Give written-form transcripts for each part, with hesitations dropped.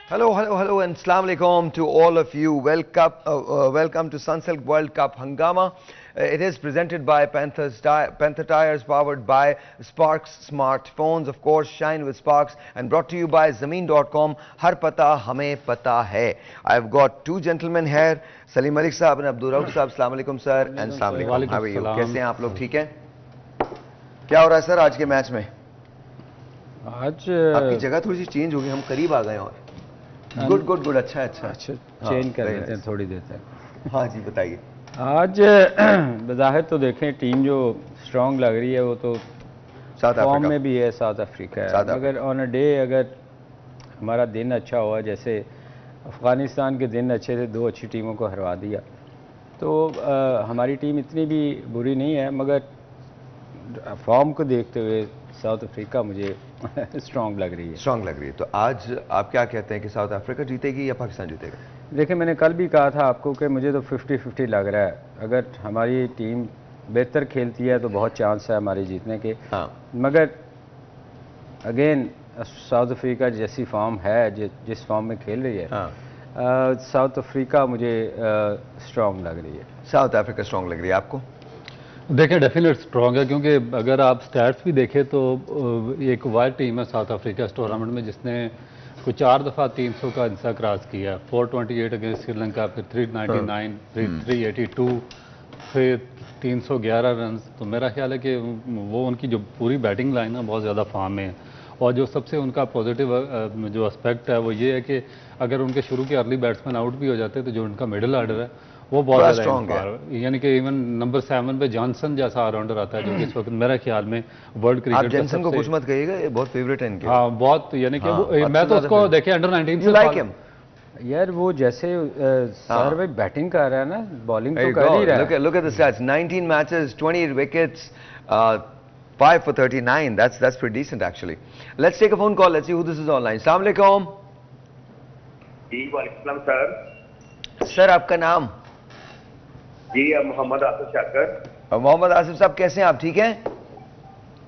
Hello, and Assalamu alaikum to all of you. Welcome to Sunsilk World Cup Hangama. It is presented by Panther Tires, powered by Sparks Smartphones, of course, shine with Sparks, and brought to you by Zameen.com. Har pata hame pata hai. I've got two gentlemen here, Salim Malik Saab and Abdul Rauf Saab. Assalamu alaikum, sir, and Assalamu alaikum. How are you? कैसे हैं आप लोग? ठीक हैं? क्या हो रहा है सर आज के मैच में? आज आपकी जगह थोड़ी सी चेंज होगी, हम करीब आ गए और गुड अच्छा चेंज कर लेते हैं थोड़ी देर तक। हाँ जी, बताइए। आज बज़ाहिर तो देखें टीम जो स्ट्रांग लग रही है वो तो फॉर्म में भी है, साउथ अफ्रीका है, मगर ऑन अ डे अगर हमारा दिन अच्छा हुआ, जैसे अफ़गानिस्तान के दिन अच्छे थे, दो अच्छी टीमों को हरवा दिया, तो हमारी टीम इतनी भी बुरी नहीं है, मगर फॉर्म को देखते हुए साउथ अफ्रीका मुझे स्ट्रांग लग रही है। तो आज आप क्या कहते हैं कि साउथ अफ्रीका जीतेगी या पाकिस्तान जीतेगा? देखिए, मैंने कल भी कहा था आपको कि मुझे तो 50-50 लग रहा है। अगर हमारी टीम बेहतर खेलती है तो बहुत चांस है हमारे जीतने के। हाँ। मगर अगेन साउथ अफ्रीका जैसी फॉर्म है, जिस फॉर्म में खेल रही है, हाँ। साउथ अफ्रीका मुझे स्ट्रांग लग रही है। साउथ अफ्रीका स्ट्रांग लग रही है आपको? देखिए, डेफिनेट स्ट्रॉन्ग है, क्योंकि अगर आप स्टैट्स भी देखें तो एक वाइल्ड टीम है साउथ अफ्रीका इस टूर्नामेंट में, जिसने कुछ 4 दफ़ा 300 का इंसा क्रॉस किया। 428 अगेंस्ट श्रीलंका, फिर 399, फिर 382, फिर 311 रन। तो मेरा ख्याल है कि वो उनकी जो पूरी बैटिंग लाइन है बहुत ज़्यादा फॉर्म में है। और जो सबसे उनका पॉजिटिव जो एस्पेक्ट है वो ये है कि अगर उनके शुरू के अर्ली बैट्समैन आउट भी हो जाते हैं तो जो उनका मिडिल आर्डर है वो बहुत स्ट्रॉन्ग है। यानी कि इवन नंबर 7 पे जॉनसन जैसा ऑलराउंडर आता है, जो कि इस वक्त मेरे ख्याल में वर्ल्ड क्रिकेट आप जॉनसन को कुछ मत कहिएगा, ये बहुत फेवरेट है इनके। हाँ, बहुत, यानी कि मैं तो उसको देखे अंडर 19 से लाइक हिम यार, वो जैसे सर भाई बैटिंग कर रहा है ना, बॉलिंग तो कर ही रहा है। Look at the stats, 19 matches, 20 wickets, 5 for 39. That's pretty decent actually. Let's take a phone call. Let's see who this is online. Assalamu alaikum. जी वालेकुम सर। सर आपका नाम? जी मोहम्मद आसिफ शाकर। मोहम्मद आसिफ साहब, कैसे हैं आप? ठीक हैं?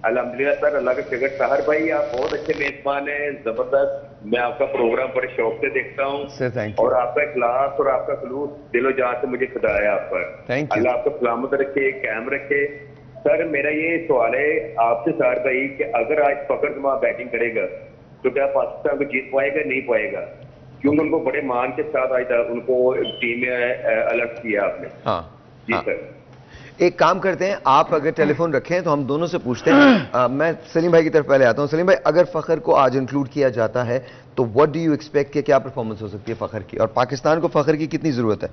अल्हम्दुलिल्लाह सर, अल्लाह का शुक्र। सहर भाई आप बहुत अच्छे मेजबान हैं, जबरदस्त। मैं आपका प्रोग्राम बड़े शौक से देखता हूँ सर, थैंक यू। और आपका इखलास और आपका खलूस दिलो जान से मुझे खुदा है आप पर। Thank you. अल्लाह आपको सलामत रखे, कायम रखे। सर मेरा ये सवाल है आपसे सहर भाई कि अगर आज फखर जमान बैटिंग करेगा तो क्या पाकिस्तान को जीत पाएगा, नहीं पाएगा? क्योंकि उनको बड़े मान के साथ आज उनको टीम में अलर्ट किया आपने। हाँ जी हाँ। सर, एक काम करते हैं, आप अगर टेलीफोन रखें तो हम दोनों से पूछते हैं। मैं सलीम भाई की तरफ पहले आता हूं। सलीम भाई, अगर फखर को आज इंक्लूड किया जाता है तो व्हाट डू यू एक्सपेक्ट कि क्या परफॉर्मेंस हो सकती है फखर की, और पाकिस्तान को फखर की कितनी जरूरत है?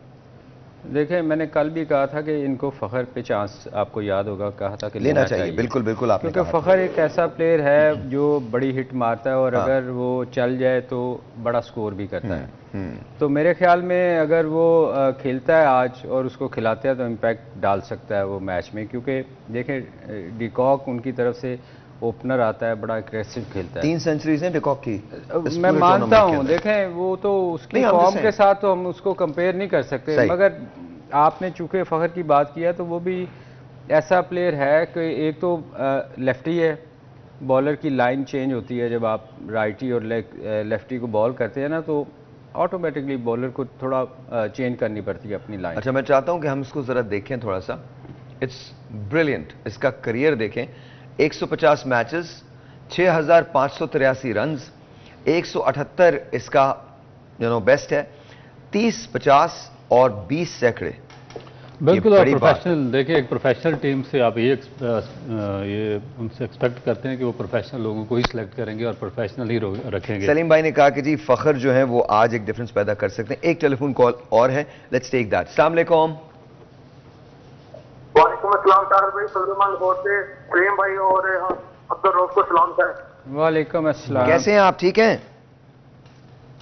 देखिए, मैंने कल भी कहा था कि इनको फखर पे चांस, आपको याद होगा, कहा था कि लेना चाहिए। बिल्कुल आपने क्योंकि फखर एक ऐसा प्लेयर है जो बड़ी हिट मारता है और अगर वो चल जाए तो बड़ा स्कोर भी करता है। तो मेरे ख्याल में अगर वो खेलता है आज और उसको खिलाते हैं तो इम्पैक्ट डाल सकता है वो मैच में, क्योंकि देखें डिकॉक उनकी तरफ से ओपनर आता है, बड़ा एग्रेसिव खेलता है। 3 सेंचुरीज हैं डिकॉक की, मैं मानता हूं। देखें, वो तो उसकी फॉर्म के साथ तो हम उसको कंपेयर नहीं कर सकते, मगर आपने चूंकि फखर की बात किया तो वो भी ऐसा प्लेयर है कि एक तो लेफ्टी है, बॉलर की लाइन चेंज होती है जब आप राइटी और लेफ्टी को बॉल करते हैं ना, तो ऑटोमेटिकली बॉलर को थोड़ा चेंज करनी पड़ती है अपनी लाइन। अच्छा, मैं चाहता हूं कि हम इसको जरा देखें थोड़ा सा। It's brilliant. इसका करियर देखें, 150 मैचेस, 6583 रन, 178 इसका बेस्ट है, 30, 50 और 20 सैकड़े। बिल्कुल। और प्रोफेशनल, देखिए एक प्रोफेशनल टीम से आप ये उनसे एक्सपेक्ट करते हैं कि वो प्रोफेशनल लोगों को ही सिलेक्ट करेंगे और प्रोफेशनल ही रखेंगे। सलीम भाई ने कहा कि जी फखर जो है वो आज एक डिफरेंस पैदा कर सकते हैं। एक टेलीफोन कॉल और है, लेट्स टेक दैट। अस्सलाम वालेकुम। वालेकुम अस्सलाम ताहिर भाई, सलमान लाहौर से सलीम भाई और अब्दुल रऊफ को सलाम सर। वालेकुम अस्सलाम। कैसे हैं आप? ठीक हैं?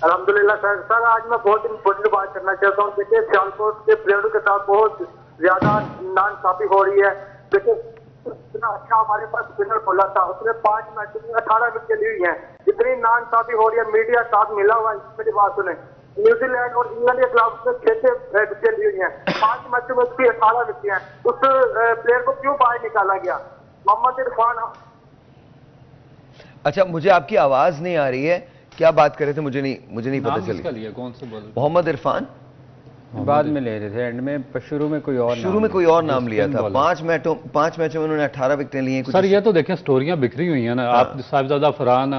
अल्हम्दुलिल्लाह सर आज मैं बहुत इंपॉर्टेंट बात करना चाहता हूँ। देखिए, सियालकोट के प्लेयरों के साथ बहुत ज्यादा नाइंसाफी हो रही है। देखिए, इतना अच्छा हमारे पास स्पिनर खोला था, उसने 5 मैचों में 18 विकेट ली है। इतनी नाइंसाफी हो रही है, मीडिया साथ मिला हुआ है, मेरी बात सुने। न्यूजीलैंड और इंग्लैंड के खिलाफ उसने 6 विकेट ली हैं, 5 मैचों में उसकी 18 विकेट हैं। उस प्लेयर को क्यों बाहर निकाला गया? मोहम्मद इरफान। अच्छा, मुझे आपकी आवाज नहीं आ रही है क्या बात कर रहे थे, मुझे नहीं पता चली। कौन से बॉलर? मोहम्मद इरफान बाद में ले रहे थे, एंड में शुरू में कोई और नाम लिया था। 5 मैचों में उन्होंने 18 विकेटें ली हैं। सर ये तो देखें स्टोरियां बिखरी हुई हैं ना। आप साहिबजादा फरहान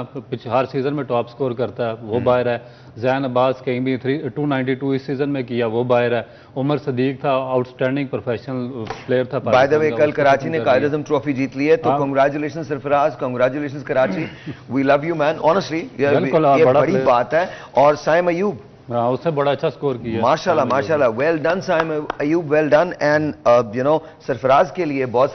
हर सीजन में टॉप स्कोर करता है, वो बाहर है। जैन अब्बास कहीं भी 292 इस सीजन में किया, वो बाहर है। उमर सदीक था, आउटस्टैंडिंग प्रोफेशनल प्लेयर था। बाय द वे कल कराची ने कायद आज़म ट्रॉफी जीत ली है, तो congratulation Sarfaraz, congratulation Karachi, we love you man, honestly ये बड़ी बात है। और साइम अयूब, उसने बड़ा अच्छा स्कोर किया, माशाल्लाह, well done Saim Ayub, well done. And you know Sarfaraz के लिए बहुत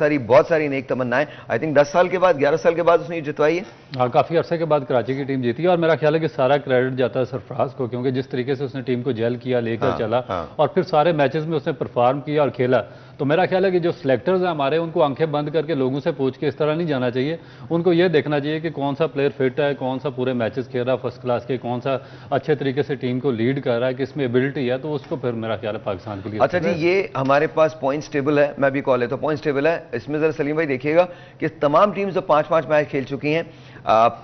सारी नेक तमन्नाएं। आई थिंक 10 साल के बाद, 11 साल के बाद उसने जितवाई है। हाँ, काफी अरसे के बाद कराची की टीम जीती है, और मेरा ख्याल है कि सारा क्रेडिट जाता है सरफराज को, क्योंकि जिस तरीके से उसने टीम को जेल किया, लेकर चला, और फिर सारे मैचेस में उसने परफॉर्म किया और खेला। तो मेरा ख्याल है कि जो सिलेक्टर्स हैं हमारे, उनको आंखें बंद करके लोगों से पूछ के इस तरह नहीं जाना चाहिए। उनको ये देखना चाहिए कि कौन सा प्लेयर फिट है, कौन सा पूरे मैचेस खेल रहा है फर्स्ट क्लास के, कौन सा अच्छे तरीके से टीम को लीड कर रहा है, किसमें एबिलिटी है, तो उसको फिर मेरा ख्याल है पाकिस्तान के लिए। अच्छा जी, ये हमारे पास पॉइंट्स टेबल है, मैं भी कॉल लेता हूँ, पॉइंट्स टेबल है। इसमें जरा सलीम भाई देखिएगा कि तमाम टीम्स जो 5-5 मैच खेल चुकी हैं।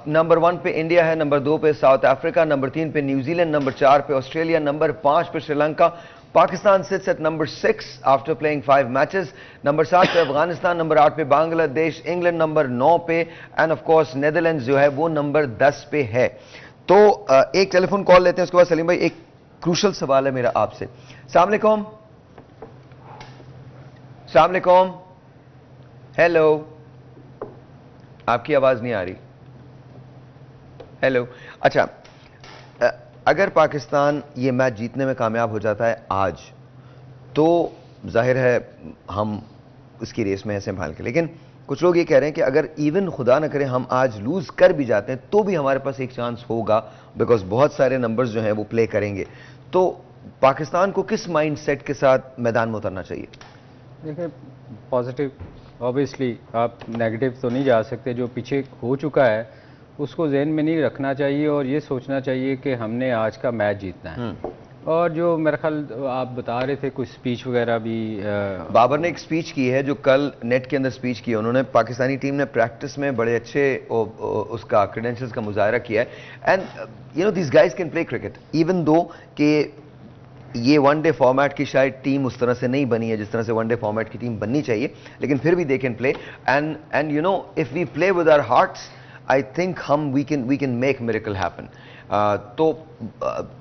नंबर 1 पे इंडिया है, नंबर 2 पे साउथ अफ्रीका, नंबर 3 पे न्यूजीलैंड, नंबर 4 पे ऑस्ट्रेलिया, नंबर 5 पे Sri Lanka. Pakistan sits at number 6 after playing 5 matches. Number 7 पे अफगानिस्तान, नंबर 8 पे बांग्लादेश, इंग्लैंड नंबर 9 पे, एंड ऑफ कोर्स नेदरलैंड्स जो है वो नंबर 10 पे है। तो एक टेलीफोन कॉल लेते हैं, उसके बाद सलीम भाई एक क्रूशल सवाल है मेरा आपसे। अस्सलाम वालेकुम। अस्सलाम वालेकुम। हेलो, आपकी आवाज नहीं आ रही। हेलो। अच्छा, अगर पाकिस्तान ये मैच जीतने में कामयाब हो जाता है आज, तो जाहिर है हम उसकी रेस में हैं संभाल के, लेकिन कुछ लोग ये कह रहे हैं कि अगर इवन खुदा न करे हम आज लूज कर भी जाते हैं तो भी हमारे पास एक चांस होगा, बिकॉज बहुत सारे नंबर्स जो हैं वो प्ले करेंगे। तो पाकिस्तान को किस माइंड सेट के साथ मैदान में उतरना चाहिए? देखिए, पॉजिटिव, ऑब्वियसली आप नेगेटिव तो नहीं जा सकते। जो पीछे हो चुका है उसको ज़हन में नहीं रखना चाहिए, और ये सोचना चाहिए कि हमने आज का मैच जीतना है। और जो मेरा ख्याल आप बता रहे थे कुछ स्पीच वगैरह भी, बाबर ने एक स्पीच की है जो कल नेट के अंदर स्पीच की है उन्होंने। पाकिस्तानी टीम ने प्रैक्टिस में बड़े अच्छे उसका क्रेडेंशियल्स का मुजाहरा किया है। And you no this guys can play cricket, even though कि ये वनडे फॉर्मेट की शायद टीम उस तरह से नहीं बनी है जिस तरह से वनडे फॉर्मेट की टीम बननी चाहिए, लेकिन फिर भी they can play. And you know if we play with our hearts, I think we can make miracle happen. तो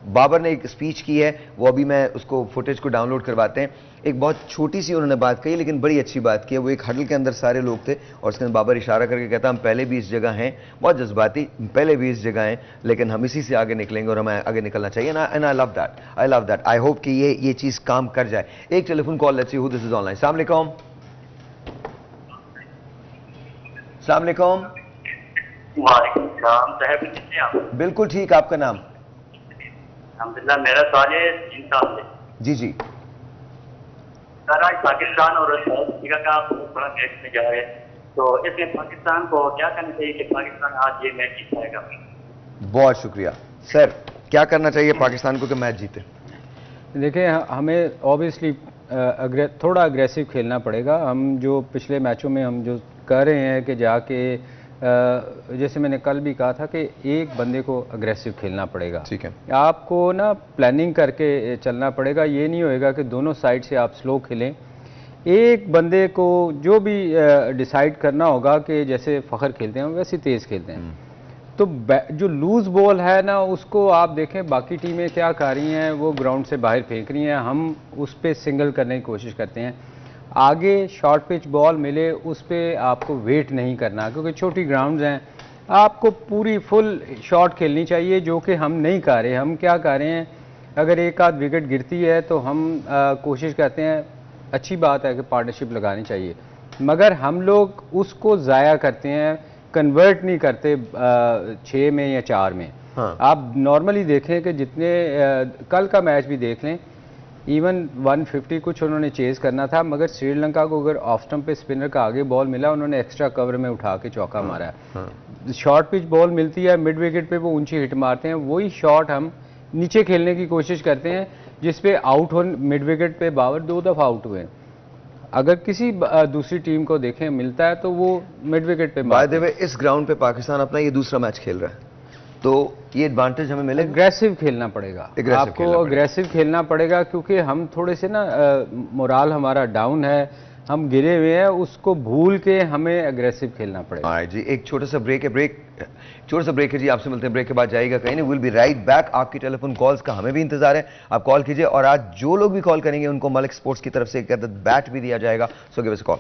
बाबर ने एक स्पीच की है, वो अभी मैं उसको फुटेज को डाउनलोड करवाते हैं। एक बहुत छोटी सी उन्होंने बात कही, लेकिन बड़ी अच्छी बात की है। वो एक हडल के अंदर सारे लोग थे और उसके अंदर बाबर इशारा करके कहता हम पहले भी इस जगह हैं, बहुत जज्बाती, पहले भी इस जगह हैं, लेकिन हम इसी से आगे निकलेंगे और हमें आगे निकलना चाहिए। And I love that. I hope कि ये चीज़ काम कर जाए। एक telephone call let's see who this is online. अस्सलाम वालेकुम। अस्सलाम वालेकुम। वालेकुम सलाम साहब, कैसे हैं आप? बिल्कुल ठीक, आपका नाम? अल्हम्दुलिल्लाह, मेरा सवाल है इंसान से। जी जी सर, आज पाकिस्तान और साउथ अफ्रीका का बड़ा मैच में जा रहे हैं, तो इसमें पाकिस्तान को क्या करना चाहिए कि पाकिस्तान आज ये मैच जीत पाएगा? बहुत शुक्रिया सर। क्या करना चाहिए पाकिस्तान को कि मैच जीते? देखिए, हमें ऑब्वियसली थोड़ा अग्रेसिव खेलना पड़ेगा। हम जो पिछले मैचों में हम जो कर रहे हैं कि जाके जैसे मैंने कल भी कहा था कि एक बंदे को अग्रेसिव खेलना पड़ेगा। ठीक है, आपको ना प्लानिंग करके चलना पड़ेगा। ये नहीं होएगा कि दोनों साइड से आप स्लो खेलें। एक बंदे को जो भी डिसाइड करना होगा कि जैसे फ़खर खेलते हैं वैसे तेज़ खेलते हैं। तो जो लूज़ बॉल है ना, उसको आप देखें बाकी टीमें क्या कर रही हैं, वो ग्राउंड से बाहर फेंक रही हैं, हम उस पर सिंगल करने की कोशिश करते हैं। आगे शॉर्ट पिच बॉल मिले उस पर आपको वेट नहीं करना, क्योंकि छोटी ग्राउंड्स हैं। आपको पूरी फुल शॉट खेलनी चाहिए, जो कि हम नहीं कर रहे। हम क्या कर रहे हैं, अगर एक आध विकेट गिरती है तो हम कोशिश करते हैं, अच्छी बात है कि पार्टनरशिप लगानी चाहिए, मगर हम लोग उसको ज़ाया करते हैं, कन्वर्ट नहीं करते 6 में या 4 में। हाँ। आप नॉर्मली देखें कि जितने कल का मैच भी देख लें, इवन 150 कुछ उन्होंने चेज़ करना था, मगर श्रीलंका को अगर ऑफ स्टंप पे स्पिनर का आगे बॉल मिला, उन्होंने एक्स्ट्रा कवर में उठा के चौका मारा है। शॉर्ट पिच बॉल मिलती है मिड विकेट पे, वो ऊंची हिट मारते हैं। वही शॉट हम नीचे खेलने की कोशिश करते हैं, जिसपे आउट हो। मिड विकेट पे बाबर 2 दफ़ा आउट हुए। अगर किसी दूसरी टीम को देखें मिलता है तो वो मिड विकेट पे। बाय द वे, इस ग्राउंड पे पाकिस्तान अपना ये दूसरा मैच खेल रहा है। तो ये एडवांटेज हमें मिलेगा। एग्रेसिव खेलना पड़ेगा, आपको अग्रेसिव खेलना पड़ेगा, क्योंकि हम थोड़े से ना मोराल हमारा डाउन है, हम गिरे हुए हैं, उसको भूल के हमें अग्रेसिव खेलना पड़ेगा। जी एक छोटा सा ब्रेक है जी, आपसे मिलते हैं ब्रेक के बाद, जाएगा कहीं नहीं। Will be right back. आपकी टेलीफोन कॉल्स का हमें भी इंतजार है, आप कॉल कीजिए, और आज जो लोग भी कॉल करेंगे उनको मलिक स्पोर्ट्स की तरफ से एक बैट भी दिया जाएगा। So give us a call.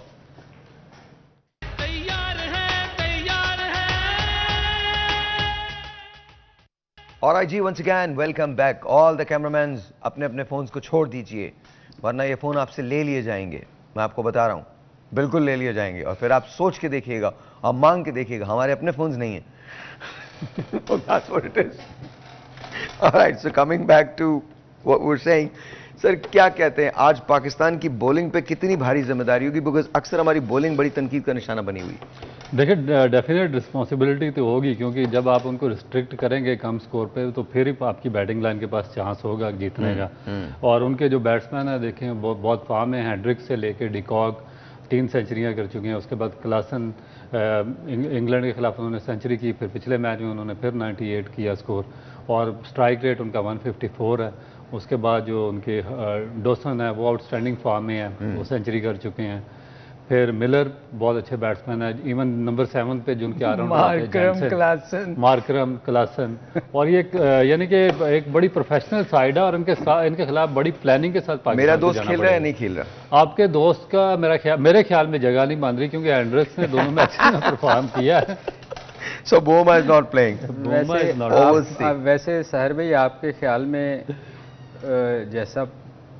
Alright जी, once again welcome back. All the cameraman अपने अपने फोन्स को छोड़ दीजिए, वरना ये फोन आपसे ले लिए जाएंगे, मैं आपको बता रहा हूं, बिल्कुल ले लिए जाएंगे। और फिर आप सोच के देखिएगा, आप मांग के देखिएगा, हमारे अपने फोन्स नहीं है। That's what it is. All right, so coming back to what we're saying, sir क्या कहते हैं, आज पाकिस्तान की बॉलिंग पे कितनी भारी जिम्मेदारी होगी? बिकॉज अक्सर हमारी बॉलिंग बड़ी तनकीद का निशाना बनी हुई। देखिए डेफिनेट रिस्पॉन्सिबिलिटी तो होगी, क्योंकि जब आप उनको रिस्ट्रिक्ट करेंगे कम स्कोर पे, तो फिर ही आपकी बैटिंग लाइन के पास चांस होगा जीतने का। और उनके जो बैट्समैन है देखें बहुत फॉर्म में, हैंड्रिक्स से लेके डिकॉक 3 सेंचुरियाँ कर चुके हैं। उसके बाद क्लासन इंग्लैंड के खिलाफ उन्होंने सेंचुरी की, फिर पिछले मैच में उन्होंने फिर 98 किया स्कोर, और स्ट्राइक रेट उनका 154 है। उसके बाद जो उनके डोसन है वो आउटस्टैंडिंग फॉर्म में है, वो सेंचुरी कर चुके हैं। फिर मिलर बहुत अच्छे बैट्समैन है, इवन नंबर 7 पे जो उनके मार्करम क्लासन, और ये यानी कि एक बड़ी प्रोफेशनल साइड है, और इनके खिलाफ बड़ी प्लानिंग के साथ मेरा दोस्त खेल रहा है नहीं खेल रहा? आपके दोस्त का मेरे ख्याल में जगह नहीं मान रही, क्योंकि एंड्रक्स ने दोनों मैच में परफॉर्म किया है। So Boma is not playing. वैसे सहर भाई, आपके ख्याल में जैसा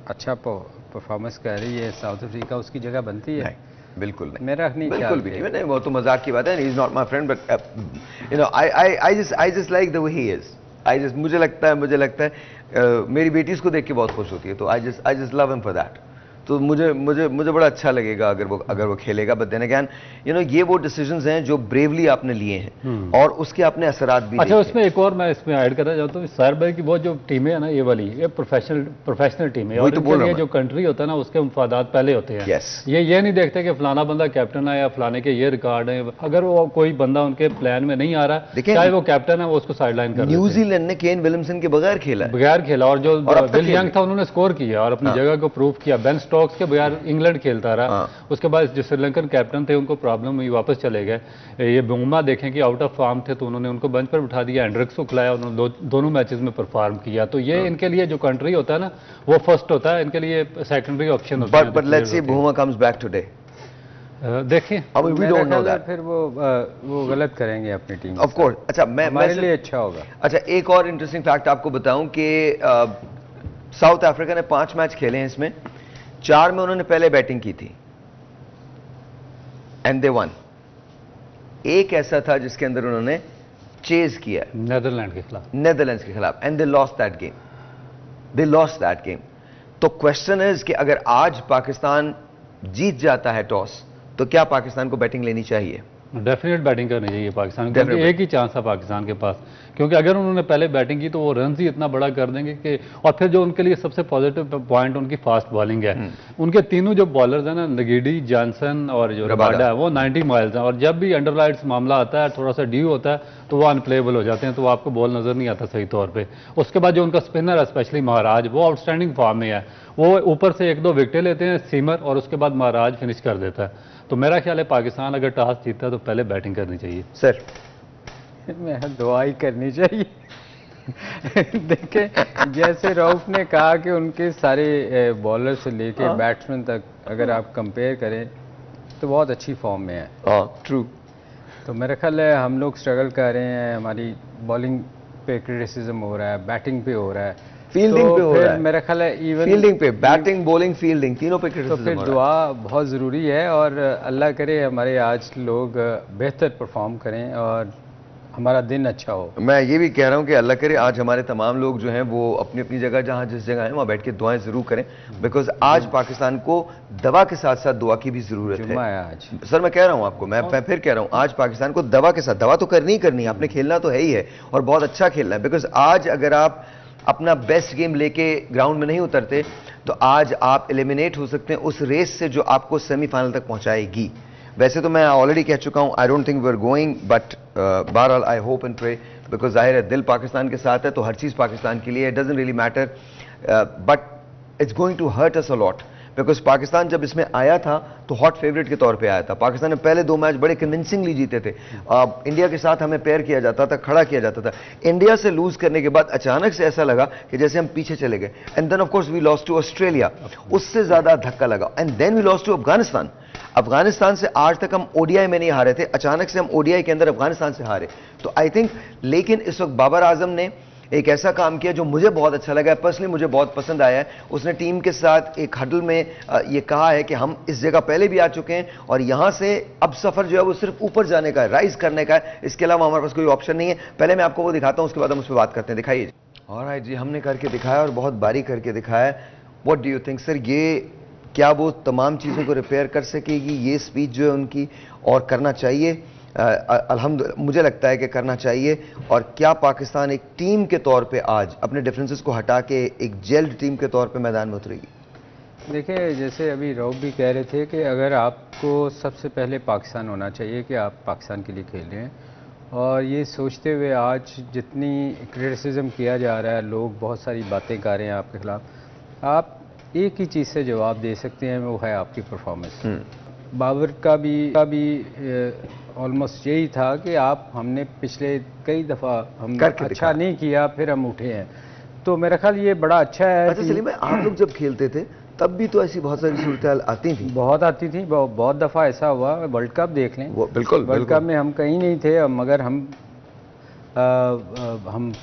अच्छा परफॉर्मेंस कर रही है साउथ अफ्रीका, उसकी जगह बनती है? बिल्कुल नहीं, मेरा नहीं, बिल्कुल भी नहीं, वो तो मजाक की बात है। He is not my friend, but you know I just like the way he is. मुझे लगता है मेरी बेटी इसको देख के बहुत खुश होती है, तो I just love him for that. तो मुझे बड़ा अच्छा लगेगा अगर वो खेलेगा। But then again you know, ये वो डिसीजंस हैं जो ब्रेवली आपने लिए हैं, और उसके अपने असरात भी। अच्छा, उसमें एक और मैं इसमें ऐड करना चाहता हूँ, साहिर भाई की वो जो टीमें है ना, ये वाली ये प्रोफेशनल टीम है, और ये जो कंट्री होता है ना, उसके मुफादात पहले होते हैं। ये नहीं देखते कि फलाना बंदा कैप्टन है या फलाने के ये रिकॉर्ड है। अगर वो कोई बंदा उनके प्लान में नहीं आ रहा, चाहे वो कैप्टन है, वो उसको साइडलाइन कर। न्यूजीलैंड ने केन विलियमसन के बगैर खेला, और जो विल यंग था उन्होंने स्कोर किया और अपनी जगह को प्रूव किया। बेन स्टोक्स के बगैर इंग्लैंड खेलता रहा। उसके बाद जो श्रीलंकन कैप्टन थे उनको प्रॉब्लम हुई, वापस चले गए। ये बुमा देखें कि आउट ऑफ फॉर्म थे, तो उन्होंने उनको बेंच पर बिठा दिया, एंड्रिक्स को खिलाया, उन्होंने दोनों मैचेस में परफॉर्म किया। तो ये इनके लिए जो कंट्री होता है ना, वो फर्स्ट होता है, इनके लिए सेकेंडरी ऑप्शन होता है। But let's see Bumrah comes back today. देखिए फिर वो गलत करेंगे अपनी टीम ऑफ कोर्स। अच्छा, हमारे लिए अच्छा होगा। अच्छा, एक और इंटरेस्टिंग फैक्ट आपको बताऊं कि साउथ अफ्रीका ने 5 मैच खेले हैं, इसमें 4 में उन्होंने पहले बैटिंग की थी एंड दे वन। एक ऐसा था जिसके अंदर उन्होंने चेज किया, नेदरलैंड्स के खिलाफ, and they lost that game. तो क्वेश्चन इज कि अगर आज पाकिस्तान जीत जाता है टॉस, तो क्या पाकिस्तान को बैटिंग लेनी चाहिए? डेफिनेट बैटिंग करनी चाहिए पाकिस्तान को, क्योंकि एक ही चांस है पाकिस्तान के पास, क्योंकि अगर उन्होंने पहले बैटिंग की तो वो रन ही इतना बड़ा कर देंगे कि। और फिर जो उनके लिए सबसे पॉजिटिव पॉइंट उनकी फास्ट बॉलिंग है। उनके तीनों जो बॉलर्स हैं ना, नगीडी, जॉनसन और जो रबाडा है, वो 90 माइल्स हैं, और जब भी अंडरलाइट्स मामला आता है, थोड़ा सा ड्यू होता है, तो वो अनप्लेएबल हो जाते हैं, तो वो आपको बॉल नजर नहीं आता सही तौर पर। उसके बाद जो उनका स्पिनर है, स्पेशली महाराज, वो आउटस्टैंडिंग फॉर्म में है, वो ऊपर से 1-2 विकेटें लेते हैं सीमर, और उसके बाद महाराज फिनिश कर देता है। तो मेरा ख्याल है पाकिस्तान अगर टॉस जीतता है तो पहले बैटिंग करनी चाहिए। सर मैं दुआ ही करनी चाहिए। देखें, जैसे रऊफ ने कहा कि उनके सारे बॉलर से लेके बैट्समैन तक अगर आप कंपेयर करें तो बहुत अच्छी फॉर्म में है। ट्रू। तो मेरा ख्याल है हम लोग स्ट्रगल कर रहे हैं, हमारी बॉलिंग पे क्रिटिसिज्म हो रहा है, बैटिंग पे हो रहा है, फील्डिंग पे हो रहा है। मेरा ख्याल है इवन फील्डिंग पे, बैटिंग, बॉलिंग, फील्डिंग तीनों पे क्रिटिसिज्म तो फिर दुआ बहुत ज़रूरी है, और अल्लाह करे हमारे आज लोग बेहतर परफॉर्म करें और हमारा दिन अच्छा हो। मैं ये भी कह रहा हूँ कि अल्लाह करे आज हमारे तमाम लोग जो हैं वो अपनी अपनी जगह, जहाँ जिस जगह है वहाँ बैठ के दुआएं जरूर करें, बिकॉज आज पाकिस्तान को दवा के साथ साथ दुआ की भी जरूरत है। आज सर मैं कह रहा हूँ आपको, मैं फिर कह रहा हूँ, आज पाकिस्तान को दवा के साथ, दवा तो करनी ही करनी है, आपने खेलना तो है ही है, और बहुत अच्छा खेलना है। बिकॉज आज अगर आप अपना बेस्ट गेम लेके ग्राउंड में नहीं उतरते, तो आज आप एलिमिनेट हो सकते हैं उस रेस से जो आपको सेमीफाइनल तक पहुंचाएगी। वैसे तो मैं ऑलरेडी कह चुका हूँ, I don't think we are going, but बहरहाल I hope and pray, because जाहिर है दिल पाकिस्तान के साथ है तो हर चीज़ पाकिस्तान के लिए, it doesn't really matter, but it's going to hurt us a lot, because Pakistan जब इसमें आया था तो हॉट फेवरेट के तौर पे आया था। पाकिस्तान ने पहले 2 मैच बड़े कन्विंसिंगली जीते थे, इंडिया के साथ हमें पेयर किया जाता था, खड़ा किया जाता था। इंडिया से लूज करने के बाद अचानक से ऐसा लगा कि जैसे हम पीछे चले गए, and then of course we lost to Australia, उससे ज्यादा धक्का लगा, and then we lost to Afghanistan. Afghanistan से आज तक हम ओडीआई में नहीं हारे थे, अचानक से हम ओडीआई के अंदर अफगानिस्तान से हारे। तो आई थिंक, लेकिन इस वक्त बाबर आजम ने एक ऐसा काम किया जो मुझे बहुत अच्छा लगा, पर्सनली मुझे बहुत पसंद आया है। उसने टीम के साथ एक हडल में ये कहा है कि हम इस जगह पहले भी आ चुके हैं और यहां से अब सफर जो है वो सिर्फ ऊपर जाने का है, राइज करने का है, इसके अलावा हमारे पास कोई ऑप्शन नहीं है। पहले मैं आपको वो दिखाता हूं, उसके बाद हम उस पर बात करते हैं। दिखाइए। ऑलराइट जी, हमने करके दिखाया और बहुत बारीक करके दिखाया। What do you think sir, ये क्या वो तमाम चीज़ों को रिपेयर कर सकेगी ये स्पीच जो है उनकी, और करना चाहिए? अल्हम्दुलिल्लाह मुझे लगता है कि करना चाहिए। और क्या पाकिस्तान एक टीम के तौर पे आज अपने डिफरेंसेस को हटा के एक जेल्ड टीम के तौर पे मैदान में उतरेगी? देखिए, जैसे अभी रऊफ भी कह रहे थे कि अगर आपको सबसे पहले पाकिस्तान होना चाहिए कि आप पाकिस्तान के लिए खेल रहे हैं, और ये सोचते हुए आज जितनी क्रिटिसिज्म किया जा रहा है, लोग बहुत सारी बातें कर रहे हैं आपके खिलाफ, आप एक ही चीज़ से जवाब दे सकते हैं, वो है आपकी परफॉर्मेंस। बाबर का भी ऑलमोस्ट यही था कि हमने पिछले कई दफ़ा हम अच्छा नहीं किया, फिर हम उठे हैं, तो मेरा ख्याल ये बड़ा अच्छा है। अच्छा सलीम, आप लोग जब खेलते थे तब भी तो ऐसी बहुत सारी सूरत आती थी, बहुत आती थी, बहुत दफ़ा ऐसा हुआ। वर्ल्ड कप देख लें, बिल्कुल वर्ल्ड कप में हम कहीं नहीं थे, मगर हम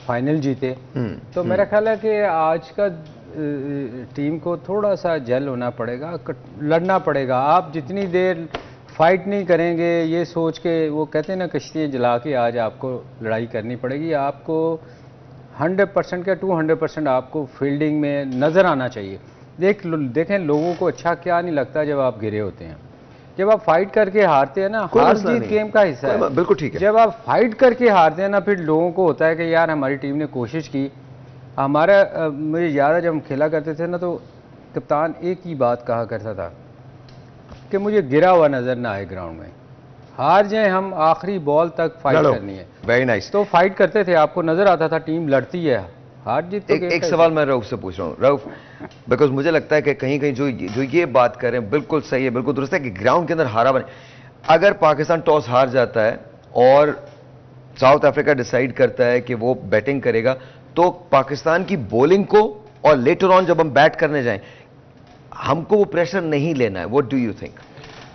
फाइनल जीते। तो मेरा ख्याल है कि आज का टीम को थोड़ा सा जेल होना पड़ेगा, लड़ना पड़ेगा। आप जितनी देर फाइट नहीं करेंगे ये सोच के, वो कहते हैं ना कश्तियाँ जला के, आज आपको लड़ाई करनी पड़ेगी। आपको 100% का 200% आपको फील्डिंग में नज़र आना चाहिए। देखें लोगों को अच्छा क्या नहीं लगता जब आप गिरे होते हैं, जब आप फाइट करके हारते हैं ना, हार जीत गेम का हिस्सा है, बिल्कुल ठीक है। जब आप फाइट करके हारते हैं ना, फिर लोगों को होता है कि यार हमारी टीम ने कोशिश की। हमारा मुझे याद है जब हम खेला करते थे ना, तो कप्तान एक ही बात कहा करता था कि मुझे गिरा हुआ नजर ना आए ग्राउंड में, हार जाए हम आखिरी बॉल तक फाइट करनी है। Very nice. तो फाइट करते थे, आपको नजर आता था टीम लड़ती है, हार जीत। एक सवाल मैं रऊफ से पूछ रहा हूँ, रऊफ, बिकॉज मुझे लगता है कि कहीं कहीं जो ये बात कर रहे हैं बिल्कुल सही है, बिल्कुल दुरुस्त है कि ग्राउंड के अंदर हारा बने। अगर पाकिस्तान टॉस हार जाता है और साउथ अफ्रीका डिसाइड करता है कि वो बैटिंग करेगा, तो पाकिस्तान की बॉलिंग को और लेटर ऑन जब हम बैट करने जाएं, हमको वो प्रेशर नहीं लेना है। What do you think?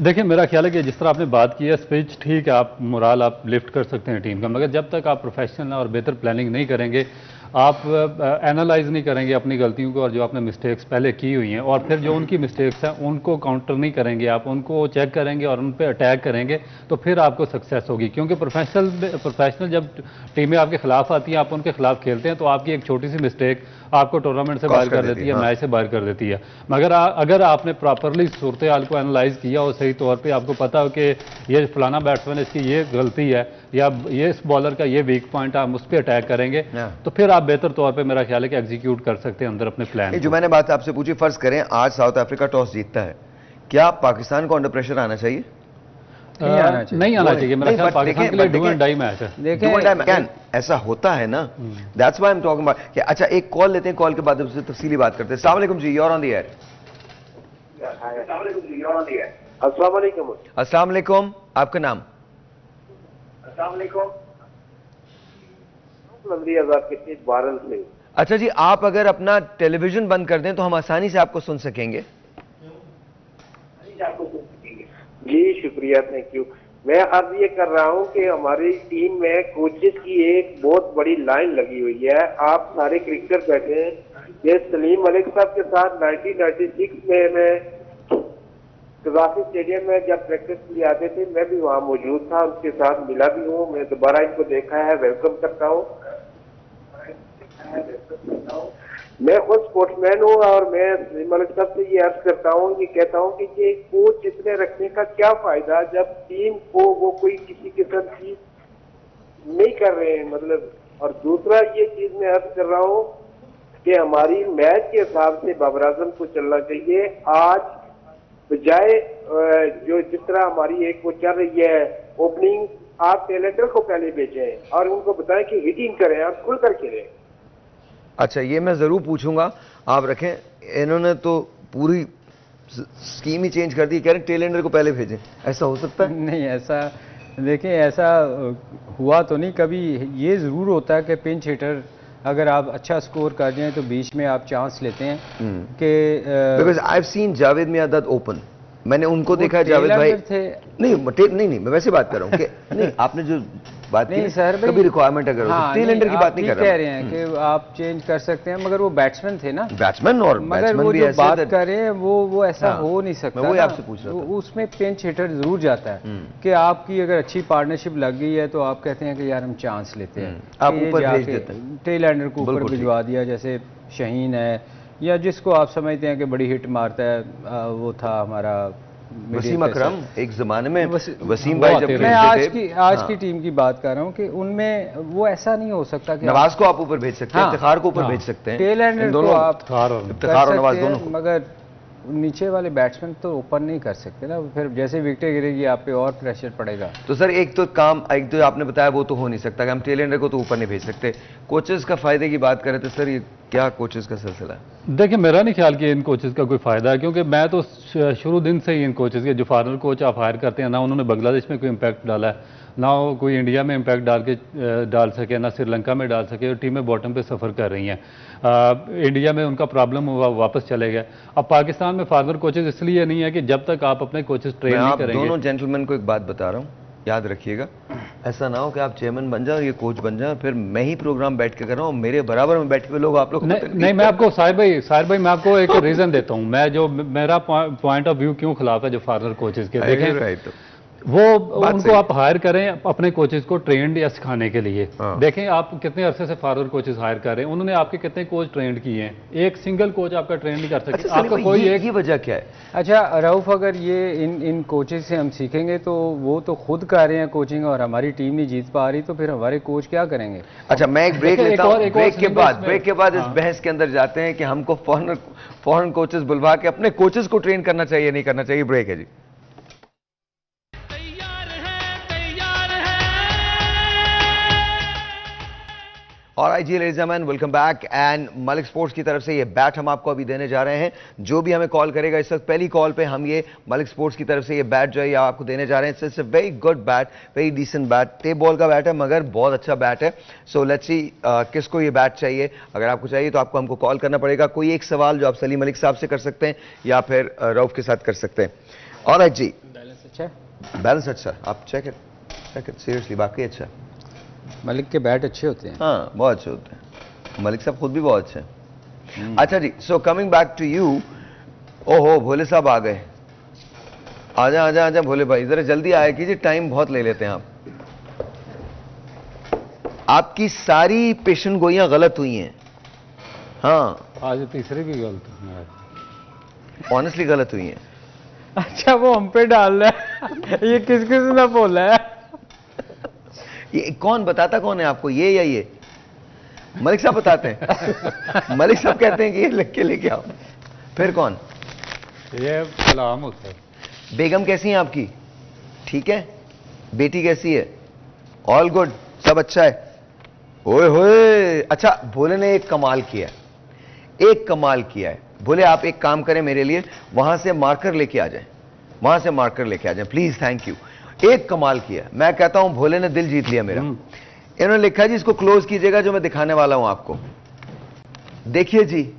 देखिए, मेरा ख्याल है कि जिस तरह आपने बात की है, स्पिच ठीक है, आप मोराल आप लिफ्ट कर सकते हैं टीम का, मगर जब तक आप प्रोफेशनल और बेहतर प्लानिंग नहीं करेंगे, आप एनालाइज नहीं करेंगे अपनी गलतियों को और जो आपने मिस्टेक्स पहले की हुई हैं, और फिर जो उनकी मिस्टेक्स हैं उनको काउंटर नहीं करेंगे, आप उनको चेक करेंगे और उन पर अटैक करेंगे, तो फिर आपको सक्सेस होगी। क्योंकि प्रोफेशनल जब टीमें आपके खिलाफ आती हैं, आप उनके खिलाफ खेलते हैं, तो आपकी एक छोटी सी मिस्टेक आपको टूर्नामेंट से बाहर कर देती है, मैच से बाहर कर देती है। मगर अगर आपने प्रॉपरली सूरत हाल को एनालाइज किया हो सही तौर पर, आपको पता हो कि ये फलाना बैट्समैन इसकी ये गलती है या ये इस बॉलर का ये वीक पॉइंट, आप उस पर अटैक करेंगे, तो फिर आप बेहतर तौर पे मेरा ख्याल है कि एग्जीक्यूट कर सकते हैं अंदर अपने प्लान। जो मैंने बात आपसे पूछी, फर्ज करें आज साउथ अफ्रीका टॉस जीतता है, क्या पाकिस्तान को अंडर प्रेशर आना चाहिए? नहीं आना चाहिए मेरा ख्याल। पाकिस्तान के लिए डू एंड डाई मैच है। देखिए ऐसा होता है ना, that's why I am talking about. अच्छा एक कॉल लेते हैं, कॉल के बाद उससे तफसीली बात करते हैं। अस्सलाम वालेकुम जी, you're on the air। अस्सलाम वालेकुम। अस्सलाम वालेकुम, आपका नाम? अस्सलाम वालेकुम, नजरी आजाद के बारल से। अच्छा जी, आप अगर अपना टेलीविजन बंद कर दें तो हम आसानी से आपको सुन सकेंगे। जी शुक्रिया, थैंक यू। मैं अर्ज ये कर रहा हूँ कि हमारी टीम में कोचेस की एक बहुत बड़ी लाइन लगी हुई है। आप सारे क्रिकेटर बैठे हैं, ये सलीम मलिक साहब के साथ 1996 में मैं कजाफी स्टेडियम में जब प्रैक्टिस के लिए आते थे, मैं भी वहाँ मौजूद था, उनके साथ मिला भी हूँ, मैं दोबारा इनको देखा है, वेलकम करता हूँ। मैं खुद स्पोर्ट्समैन हूँ और मैं सलीम मलिक साहब से ये अर्ज करता हूँ, ये कहता हूँ कि ये कोच इतने रखने का क्या फायदा जब टीम को वो कोई किसी किस्म की नहीं कर रहे हैं, मतलब। और दूसरा ये चीज मैं अर्ज कर रहा हूँ कि हमारी मैच के हिसाब से बाबर आजम को चलना चाहिए। आज बजाय जो जिस तरह हमारी एक वो चल रही है ओपनिंग, आप टेलेंडर को पहले भेजें और उनको बताएं कि हिटिंग करें और खुल कर खेलें। अच्छा, ये मैं जरूर पूछूंगा, आप रखें। इन्होंने तो पूरी स्कीम ही चेंज कर दी, कह रहे हैं टेलेंडर को पहले भेजें, ऐसा हो सकता है? नहीं, ऐसा देखिए, ऐसा हुआ तो नहीं कभी। ये ज़रूर होता है कि पिंच हिटर अगर आप अच्छा स्कोर कर जाएं तो बीच में आप चांस लेते हैं कि because I have seen Javed my dad open, मैंने उनको देखा है। जावेद भाई थे नहीं, मैं वैसे बात कर रहा हूँ कि नहीं, आपने जो बात की सर कभी रिक्वायरमेंट अगर टेलेंडर की बात नहीं कर रहा, कह रहे हैं कि आप चेंज कर सकते हैं, मगर वो बैट्समैन थे ना, बैट्समैन, और मगर वो जो बात कर रहे हैं वो ऐसा हो नहीं सकता। मैं वही आपसे पूछ रहा था। उसमें पिंच हिटर जरूर जाता है कि आपकी अगर अच्छी पार्टनरशिप लग गई है तो आप कहते हैं कि यार हम चांस लेते हैं, आप ऊपर भेज देते हैं, टेलेंडर को ऊपर भिजवा दिया। जैसे शाहीन है या जिसको आप समझते हैं कि बड़ी हिट मारता है, वो था हमारा वसीम अकरम, एक जमाने में वसीम भाई जब मैं आज की टीम की बात कर रहा हूँ कि उनमें वो ऐसा नहीं हो सकता कि नवाज को आप ऊपर भेज सकते हैं, इफ्तिखार को ऊपर भेज सकते हैं, टेलेंडर को आप इफ्तिखार और नवाज दोनों, मगर नीचे वाले बैट्समैन तो ओपन नहीं कर सकते ना, फिर जैसे विकेट गिरेगी आप पे और प्रेशर पड़ेगा। तो सर एक तो आपने बताया वो तो हो नहीं सकता कि हम टेलेंडर को तो ऊपर नहीं भेज सकते। कोचेस का फायदे की बात करें तो सर ये क्या कोचेस का सिलसिला है? देखिए, मेरा नहीं ख्याल कि इन कोचेस का कोई फायदा है, क्योंकि मैं तो शुरू दिन से ही इन कोचेस के, जो फॉरेनर कोच आप हायर करते हैं ना, उन्होंने बांग्लादेश में कोई इम्पैक्ट डाला है ना, कोई इंडिया में इम्पैक्ट डाल सके, ना श्रीलंका में डाल सके, और टीमें बॉटम पे सफ़र कर रही हैं। इंडिया में उनका प्रॉब्लम हुआ, वापस चले गए। अब पाकिस्तान में फॉरेनर कोचेस इसलिए नहीं है कि जब तक आप अपने कोचेस ट्रेन नहीं करेंगे। दोनों जेंटलमैन को एक बात बता रहा हूँ, याद रखिएगा, ऐसा ना हो कि आप चेयरमैन बन जाओ, ये कोच बन जाओ, फिर मैं ही प्रोग्राम बैठ के कर रहा हूँ, मेरे बराबर में बैठे हुए लोग आप लोग नहीं, मैं आपको साहिर भाई मैं आपको एक रीजन देता हूँ, मैं जो मेरा पॉइंट ऑफ व्यू क्यों खिलाफ है जो फॉरेनर कोचेस के। देखें, वो उनको आप हायर करें अपने कोचेस को ट्रेंड या सिखाने के लिए। देखें आप कितने अरसे से फॉरवर्ड कोचेस हायर कर रहे हैं, उन्होंने आपके कितने कोच ट्रेंड किए हैं, एक सिंगल कोच आपका ट्रेंड नहीं कर सकते। अच्छा, आपका कोई एक ही वजह क्या है? अच्छा रऊफ, अगर ये इन कोचेस से हम सीखेंगे तो वो तो खुद कर रहे हैं कोचिंग और हमारी टीम नहीं जीत पा रही, तो फिर हमारे कोच क्या करेंगे? अच्छा, मैं एक ब्रेक लेता हूं, ब्रेक के बाद इस बहस के अंदर जाते हैं कि हमको फॉरेन कोचेस बुलवा के अपने कोचेस को ट्रेन करना चाहिए नहीं करना चाहिए। ब्रेक है जी। ऑलराइट जी, ladies and gentleman, welcome back. And Malik sports की तरफ से ये बैट हम आपको अभी देने जा रहे हैं। जो भी हमें कॉल करेगा इस वक्त पहली कॉल पे हम ये मलिक स्पोर्ट्स की तरफ से ये बैट जो है आपको देने जा रहे हैं। It's a very good bat, very decent bat, tape ball का बैट है मगर बहुत अच्छा बैट है। सो लेट्स सी किसको ये बैट चाहिए। अगर आपको चाहिए तो आपको हमको कॉल करना पड़ेगा। कोई एक सवाल जो आप सलीम मलिक साहब से कर सकते हैं या फिर रऊफ के साथ कर सकते हैं। ऑलराइट जी, बैलेंस अच्छा है? बैलेंस अच्छा, आप चेक इट सीरियसली, बाकी अच्छा। मलिक के बैट अच्छे होते हैं। हाँ, बहुत अच्छे होते हैं, मलिक साहब खुद भी बहुत अच्छे हैं। अच्छा जी, so coming back to you. ओहो, भोले साहब आ गए। आजा आजा आजा भोले भाई, जरा जल्दी आया कीजिए, टाइम बहुत ले लेते हैं आप। आपकी सारी पेशन गोइयां गलत हुई हैं। हाँ, आज तीसरी भी गलत, ऑनेस्टली गलत हुई हैं। अच्छा, वो हम पे डाल रहा है। ये किस ने बोला है? ये कौन बताता, कौन है आपको, ये या ये? मलिक साहब बताते हैं। मलिक साहब कहते हैं कि ये लिख के लेके आओ। फिर कौन? ये सलाम होता है। बेगम कैसी हैं आपकी? ठीक है। बेटी कैसी है? ऑल गुड, सब अच्छा है। ओए होए, अच्छा भोले ने एक कमाल किया है, एक कमाल किया है। भोले आप एक काम करें मेरे लिए, वहां से मार्कर लेके आ जाएं, वहां से मार्कर लेके आ जाएं प्लीज, थैंक यू। एक कमाल किया, मैं कहता हूं भोले ने दिल जीत लिया मेरा। इन्होंने लिखा जी इसको क्लोज कीजिएगा, जो मैं दिखाने वाला हूं आपको। देखिए जी,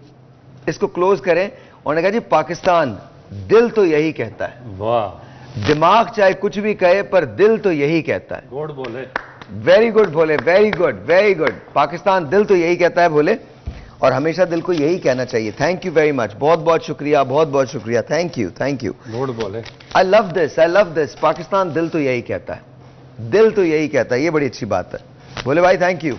इसको क्लोज करें। उन्होंने कहा जी पाकिस्तान, दिल तो यही कहता है। वाह, दिमाग चाहे कुछ भी कहे पर दिल तो यही कहता है। Good Bhole, very good Bhole, very good very good. Pakistan दिल तो यही कहता है भोले, और हमेशा दिल को यही कहना चाहिए। थैंक यू वेरी मच, बहुत बहुत शुक्रिया, बहुत बहुत शुक्रिया, thank you thank you. Good Bhole, I love this, I love this. Pakistan दिल तो यही कहता है, दिल तो यही कहता है, ये बड़ी अच्छी बात है भोले भाई, थैंक यू।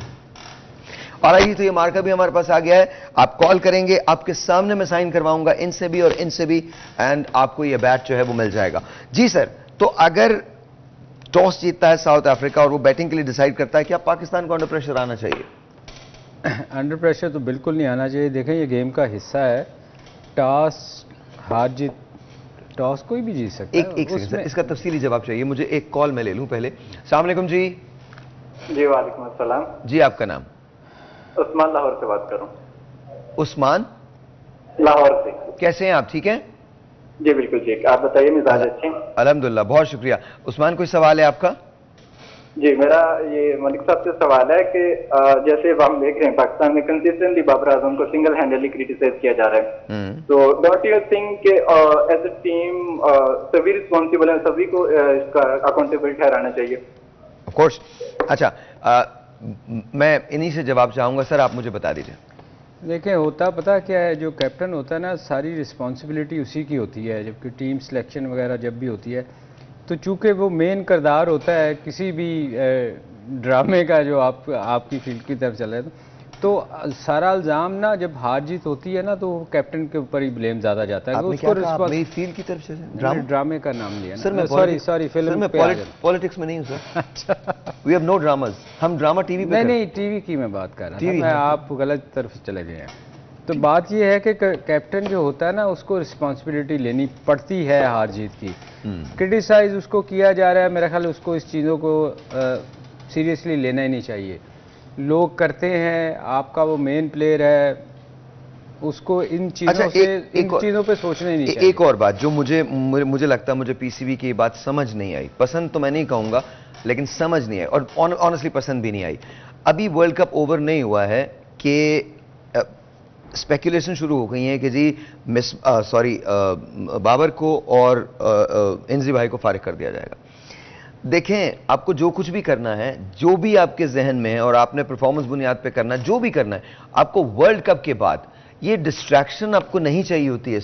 और आइए, तो ये मार्कर भी हमारे पास आ गया है। आप कॉल करेंगे, आपके सामने मैं साइन करवाऊंगा इनसे भी और इनसे भी, एंड आपको ये बैट जो है वो मिल जाएगा। जी सर, तो अगर टॉस जीतता है साउथ अफ्रीका और वो बैटिंग के लिए डिसाइड करता है, क्या पाकिस्तान को अंडर प्रेशर आना चाहिए? अंडर प्रेशर तो बिल्कुल नहीं आना चाहिए। देखें, ये गेम का हिस्सा है, टॉस हार जीत टॉस कोई भी जीत सकता है। एक सेकंड सर, इसका तफसीली जवाब चाहिए मुझे। एक कॉल मैं ले लूं पहले। अस्सलाम वालेकुम जी। जी वालेकुम अस्सलाम जी, आपका नाम? उस्मान, लाहौर से बात कर रहा हूँ। उस्मान, लाहौर से। कैसे हैं आप? ठीक हैं जी बिल्कुल ठीक। आप बताइए, मिजाज अच्छे हैं? अल्हम्दुलिल्लाह, बहुत शुक्रिया। उस्मान, कोई सवाल है आपका? जी, मेरा ये मलिक साहब से सवाल है कि जैसे हम देख रहे हैं पाकिस्तान में कंसिस्टेंटली बाबर आजम को सिंगल हैंडली क्रिटिसाइज किया जा रहा है, तो डोंट यू थिंक के एज अ टीम सभी रिस्पॉन्सिबल है, सभी को इसका अकाउंटेबल ठहराना चाहिए? Of course. अच्छा, मैं इन्हीं से जवाब चाहूंगा। सर, आप मुझे बता दीजिए। देखिए, होता पता क्या है, जो कैप्टन होता है ना, सारी रिस्पॉन्सिबिलिटी उसी की होती है। जबकि टीम सिलेक्शन वगैरह जब भी होती है, तो चूंकि वो मेन किरदार होता है किसी भी ड्रामे का जो आपकी फील्ड की तरफ चल रहा है, तो सारा इल्ज़ाम ना जब हार जीत होती है ना, तो कैप्टन के ऊपर ही ब्लेम ज़्यादा जाता है। उसको मेरी फील्ड की तरफ से ड्रामे का नाम लिया सर। मैं सॉरी फिल्म में पॉलिटिक्स में नहीं हूँ सर। अच्छा, वी हैव नो ड्रामास। हम ड्रामा टीवी पे नहीं, टीवी की मैं बात कर रहा था। मैं आप गलत तरफ चले गए हैं। तो बात यह है कि कैप्टन जो होता है ना, उसको रिस्पॉन्सिबिलिटी लेनी पड़ती है हार जीत की। क्रिटिसाइज उसको किया जा रहा है, मेरा ख्याल उसको इस चीज़ों को सीरियसली लेना ही नहीं चाहिए। लोग करते हैं, आपका वो मेन प्लेयर है, उसको इन चीज़ों इन चीज़ों पे सोचना ही नहीं चाहिए। एक और बात जो मुझे लगता है, मुझे पीसीबी की बात समझ नहीं आई। पसंद तो मैं नहीं कहूँगा, लेकिन समझ नहीं आई, और ऑनेस्टली पसंद भी नहीं आई। अभी वर्ल्ड कप ओवर नहीं हुआ है कि स्पेकुलेशन शुरू हो गई है कि जी बाबर को और इंजी भाई को फारिग कर दिया जाएगा। देखें, आपको जो कुछ भी करना है, जो भी आपके जहन में है और आपने परफॉर्मेंस बुनियाद पे करना है, जो भी करना है, आपको वर्ल्ड कप के बाद ये डिस्ट्रैक्शन आपको नहीं चाहिए होती है।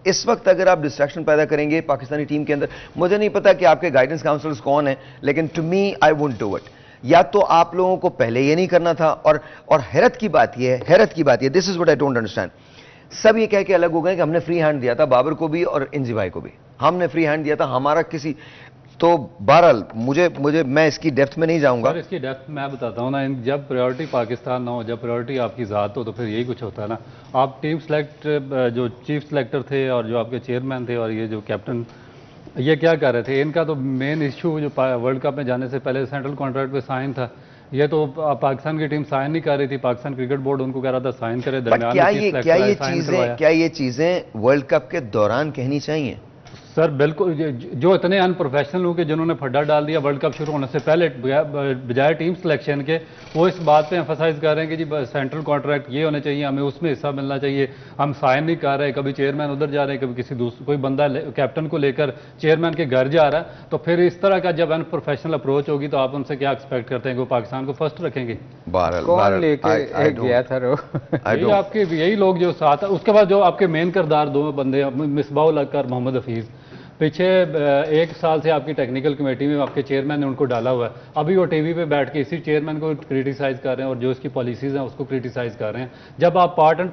इस वक्त अगर आप डिस्ट्रैक्शन पैदा करेंगे पाकिस्तानी टीम के अंदर, मुझे नहीं पता कि आपके गाइडेंस काउंसलर्स कौन है, लेकिन to me I wouldn't do it. या तो आप लोगों को पहले ये नहीं करना था, और हैरत की बात ये है, this is what I don't understand. सब ये कह के अलग हो गए कि हमने फ्री हैंड दिया था बाबर को भी और इंजी भाई को भी, हमने फ्री हैंड दिया था, हमारा किसी। तो बहरहाल मुझे मैं इसकी डेप्थ में नहीं जाऊंगा। सर, इसकी डेप्थ मैं बताता हूँ ना, जब प्रायोरिटी पाकिस्तान ना हो, जब प्रायोरिटी आपकी ज़ात हो, तो फिर यही कुछ होता है ना। आप टीम सेलेक्ट, जो चीफ सेलेक्टर थे और जो आपके चेयरमैन थे और ये जो कैप्टन, ये क्या कर रहे थे? इनका तो मेन इशू जो वर्ल्ड कप में जाने से पहले सेंट्रल कॉन्ट्रैक्ट पे साइन था, ये तो पाकिस्तान की टीम साइन नहीं कर रही थी। पाकिस्तान क्रिकेट बोर्ड उनको कह रहा था साइन करे। दरमियान क्या ये चीजें वर्ल्ड कप के दौरान कहनी चाहिए? सर बिल्कुल, जो इतने अनप्रोफेशनल लोग जिन्होंने फड्डा डाल दिया वर्ल्ड कप शुरू होने से पहले, बजाय टीम सिलेक्शन के, वो इस बात पे एम्फसाइज कर रहे हैं कि जी सेंट्रल कॉन्ट्रैक्ट ये होने चाहिए, हमें उसमें हिस्सा मिलना चाहिए, हम साइन नहीं कर रहे। कभी चेयरमैन उधर जा रहे हैं, कभी किसी दूसरे कोई बंदा कैप्टन को लेकर चेयरमैन के घर जा रहा है। तो फिर इस तरह का जब अनप्रोफेशनल अप्रोच होगी, तो आप उनसे क्या एक्सपेक्ट करते हैं कि वो पाकिस्तान को फर्स्ट रखेंगे? यही लोग जो साथ, उसके बाद जो आपके मेन किरदार दो बंदे, मिसबाउल हक और मोहम्मद हफीज़, पीछे एक साल से आपकी टेक्निकल कमेटी में आपके चेयरमैन ने उनको डाला हुआ है। अभी वो टीवी पे बैठ के इसी चेयरमैन को क्रिटिसाइज कर रहे हैं और जो इसकी पॉलिसीज हैं उसको क्रिटिसाइज कर रहे हैं। जब आप पार्ट एंड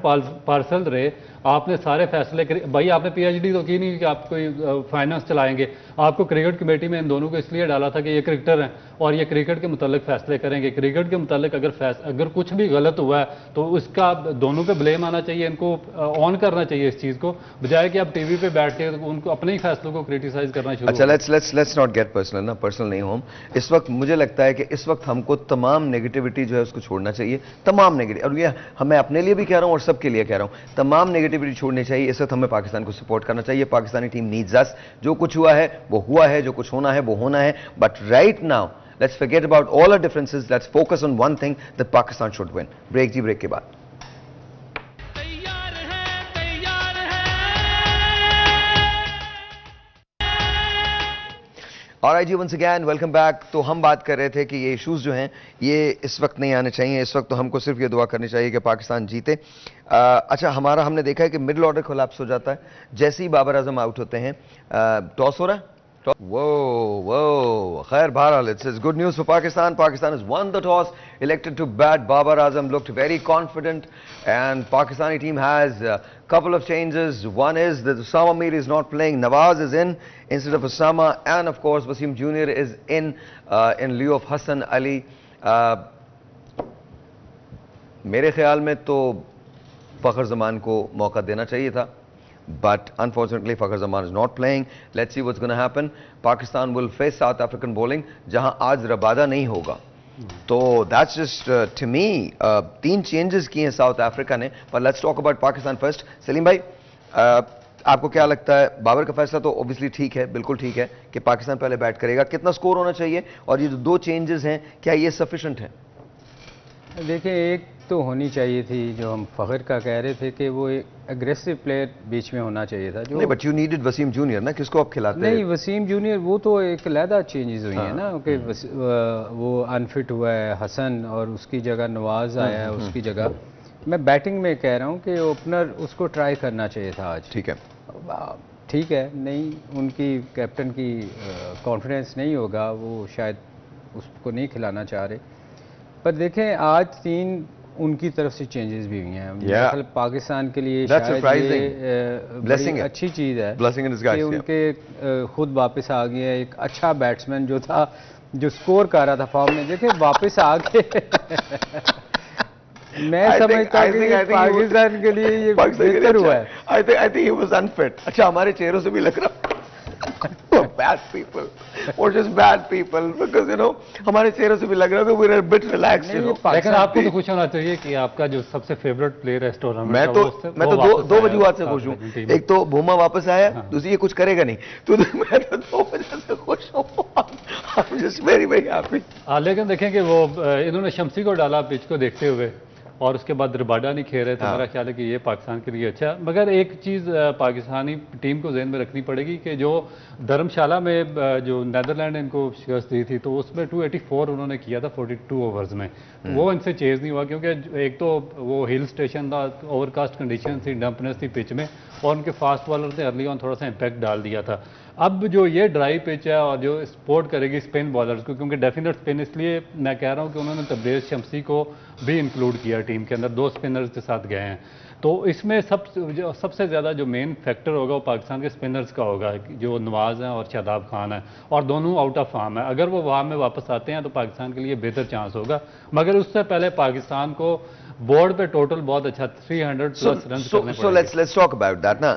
पार्सल रहे, आपने सारे फैसले भाई, आपने पीएचडी तो की नहीं कि आप कोई फाइनेंस चलाएंगे। आपको क्रिकेट कमेटी में इन दोनों को इसलिए डाला था कि ये क्रिकेटर हैं और ये क्रिकेट के मुतालिक फैसले करेंगे। क्रिकेट के मुतालिक अगर कुछ भी गलत हुआ है तो उसका दोनों पे ब्लेम आना चाहिए, इनको ऑन करना चाहिए इस चीज़ को, बजाय कि आप टीवी पे बैठ के उनको अपने ही फैसलों को क्रिटिसाइज करना शुरू। अच्छा, लेट्स नॉट गेट पर्सनल ना, पर्सनल नहीं हो। इस वक्त मुझे लगता है कि इस वक्त हमको तमाम नेगेटिविटी जो है उसको छोड़ना चाहिए, तमाम नेगेटिव, और ये मैं अपने लिए भी कह रहा हूँ और सबके लिए कह रहा हूँ, तमाम नेगेटिविटी छोड़नी चाहिए। इस वक्त हमें पाकिस्तान को सपोर्ट करना चाहिए। पाकिस्तानी टीम नीड्स अस। जो कुछ हुआ है वो हुआ है, जो कुछ होना है वो होना है, but right now let's forget about all our differences. Let's focus on one thing, that Pakistan should win. Break जी, break के बाद। Alright जी, once again welcome back। तो हम बात कर रहे थे कि ये इश्यूज जो हैं ये इस वक्त नहीं आने चाहिए। इस वक्त तो हमको सिर्फ ये दुआ करनी चाहिए कि पाकिस्तान जीते। अच्छा, हमने देखा है कि मिडिल ऑर्डर कोलैप्स हो जाता है जैसे ही बाबर आजम आउट होते हैं। टॉस हो रहा है। Whoa. Khair, Bharal, it's good news for Pakistan. Pakistan has won the toss, elected to bat. Babar Azam looked very confident, and Pakistani team has a couple of changes. One is that Usama Mir is not playing. Nawaz is in instead of Usama, and of course Wasim Jr. is in lieu of Hassan Ali. मेरे ख्याल में तो फ़खर ज़मान को मौका देना चाहिए था। but unfortunately Fakhar Zaman is not playing. Let's see what's going to happen. Pakistan will face South African bowling, जहां आज रबादा नहीं होगा. तो that's just to me 3 changes किए हैं साउथ अफ्रीका ने. But let's talk about Pakistan first. Salim भाई, आपको क्या लगता है? बाबर का फैसला तो ऑब्वियसली ठीक है, बिल्कुल ठीक है कि पाकिस्तान पहले बैट करेगा. कितना स्कोर होना चाहिए और ये जो 2 चेंजेस हैं क्या ये सफिशिएंट है? देखिए, एक तो होनी चाहिए थी जो हम फ़खर का कह रहे थे कि वो एक एग्रेसिव प्लेयर बीच में होना चाहिए था. जो नहीं, but you needed Wasim junior ना, किसको आप खिलाते हैं? नहीं, वसीम जूनियर वो तो एक अलहदा चेंजेस हुई है ना कि वो अनफिट हुआ है हसन और उसकी जगह नवाज आया है उसकी जगह. मैं बैटिंग में कह रहा हूँ कि ओपनर उसको ट्राई करना चाहिए था आज. ठीक है, ठीक है, नहीं उनकी कैप्टन की कॉन्फिडेंस नहीं होगा, वो शायद उसको नहीं खिलाना चाह रहे. पर देखें, आज 3 उनकी तरफ से चेंजेस भी हुई हैं. पाकिस्तान के लिए शायद ये अच्छी चीज़ है कि उनके खुद वापस आ गए. एक अच्छा बैट्समैन जो था, जो स्कोर कर रहा था फॉर्म में, देखें वापस आ गए. मैं समझता हूँ कि पाकिस्तान के लिए ये बेहतर हुआ है. I think he was unfit. अच्छा, हमारे चेहरों से भी लग रहा bad people or just bad people because you know हमारे चेहरों से भी लग रहा है कि we are a bit relaxed. लेकिन आपको तो खुश होना चाहिए कि आपका जो सबसे फेवरेट प्लेयर है इस टूर्नामेंट मैं तो दो वजूहात से खुश हूँ. एक तो भूमा वापस आया, दूसरी ये कुछ करेगा नहीं, तो मैं तो 2 वजह से खुश हूँ. I'm just very happy. लेकिन देखें कि वो इन्होंने शम्सी को डाला पिच को देखते हुए और उसके बाद रबाडा नहीं खेल रहे, तो मेरा ख्याल है कि ये पाकिस्तान के लिए अच्छा है. मगर एक चीज़ पाकिस्तानी टीम को जहन में रखनी पड़ेगी कि जो धर्मशाला में जो नीदरलैंड इनको शिकस्त दी थी, तो उसमें 284 उन्होंने किया था 42 ओवर्स में. वो इनसे चेज़ नहीं हुआ क्योंकि एक तो वो हिल स्टेशन था, ओवरकास्ट कंडीशन थी, डंपनेस थी पिच में, और उनके फास्ट बॉलर ने अर्ली ऑन थोड़ा सा इम्पैक्ट डाल दिया था. अब जो ये ड्राई पिच है और जो सपोर्ट करेगी स्पिन बॉलर्स को, क्योंकि डेफिनेट स्पिन, इसलिए मैं कह रहा हूँ कि उन्होंने तब्रेज़ शम्सी को भी इंक्लूड किया टीम के अंदर, 2 स्पिनर्स के साथ गए हैं. तो इसमें सबसे ज़्यादा जो मेन फैक्टर होगा वो पाकिस्तान के स्पिनर्स का होगा, जो नवाज़ हैं और शादाब खान है, और दोनों आउट ऑफ फॉर्म है. अगर वो वहाँ में वापस आते हैं तो पाकिस्तान के लिए बेहतर चांस होगा. मगर उससे पहले पाकिस्तान को बोर्ड पे टोटल बहुत अच्छा 300 प्लस रन करने पड़ेंगे. So let's talk about that ना.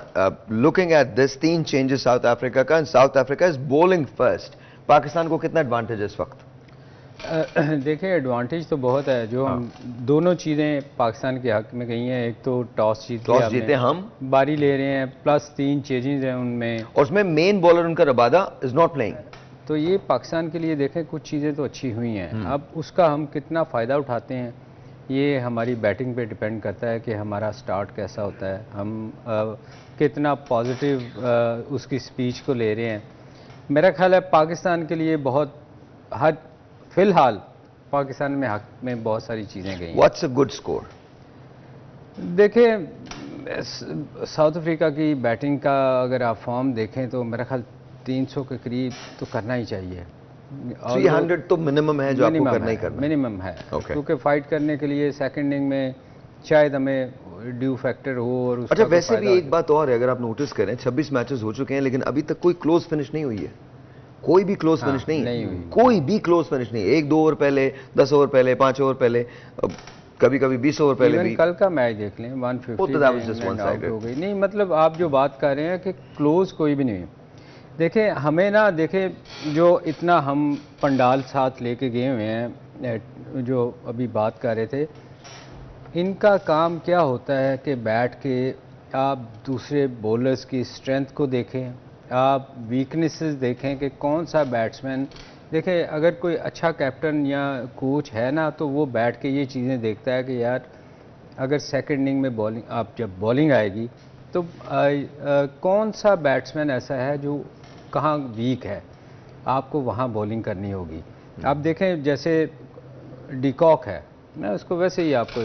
Looking at this 3 changes south Africa का, and South Africa is bowling first. Pakistan को कितना एडवांटेज है इस वक्त? देखिए, एडवांटेज तो बहुत है. जो हम दोनों चीज़ें पाकिस्तान के हक में गई हैं. एक तो टॉस जीते हम बारी ले रहे हैं, प्लस 3 चेंजेस हैं उनमें, और उसमें मेन बॉलर उनका रबादा इज नॉट प्लेइंग. तो ये पाकिस्तान के लिए देखें कुछ चीज़ें तो अच्छी हुई हैं. अब उसका हम कितना फ़ायदा उठाते हैं ये हमारी बैटिंग पे डिपेंड करता है कि हमारा स्टार्ट कैसा होता है, हम कितना पॉजिटिव उसकी स्पीच को ले रहे हैं. मेरा ख्याल है पाकिस्तान के लिए बहुत फिलहाल पाकिस्तान में हक में बहुत सारी चीज़ें गई. What's a good score? देखिए, साउथ अफ्रीका की बैटिंग का अगर आप फॉर्म देखें तो मेरा ख्याल 300 के करीब तो करना ही चाहिए. 300 तो मिनिमम है जो आपको करना ही करना, मिनिमम है. क्योंकि फाइट करने के लिए सेकंड इनिंग में शायद हमें ड्यू फैक्टर हो. और अच्छा, वैसे भी एक बात और है, अगर आप नोटिस करें 26 मैचेस हो चुके हैं लेकिन अभी तक कोई क्लोज फिनिश नहीं हुई है. कोई भी क्लोज फिनिश नहीं हुई. कोई भी क्लोज फिनिश नहीं. 1-2 ओवर पहले, 10 ओवर पहले, 5 ओवर पहले, कभी कभी 20 ओवर पहले भी. कल का मैच देख लें 150 हो गई. नहीं, मतलब आप जो बात कर रहे हैं कि क्लोज कोई भी नहीं हुई. देखें, हमें ना, देखें जो इतना हम पंडाल साथ लेके गए हुए हैं, जो अभी बात कर रहे थे, इनका काम क्या होता है कि बैठ के आप दूसरे बॉलर्स की स्ट्रेंथ को देखें, आप वीकनेसेस देखें कि कौन सा बैट्समैन. देखें, अगर कोई अच्छा कैप्टन या कोच है ना, तो वो बैठ के ये चीज़ें देखता है कि यार अगर सेकंड इनिंग में बॉलिंग, आप जब बॉलिंग आएगी तो कौन सा बैट्समैन ऐसा है जो कहाँ वीक है, आपको वहाँ बॉलिंग करनी होगी. आप देखें, जैसे डिकॉक है, मैं उसको वैसे ही आपको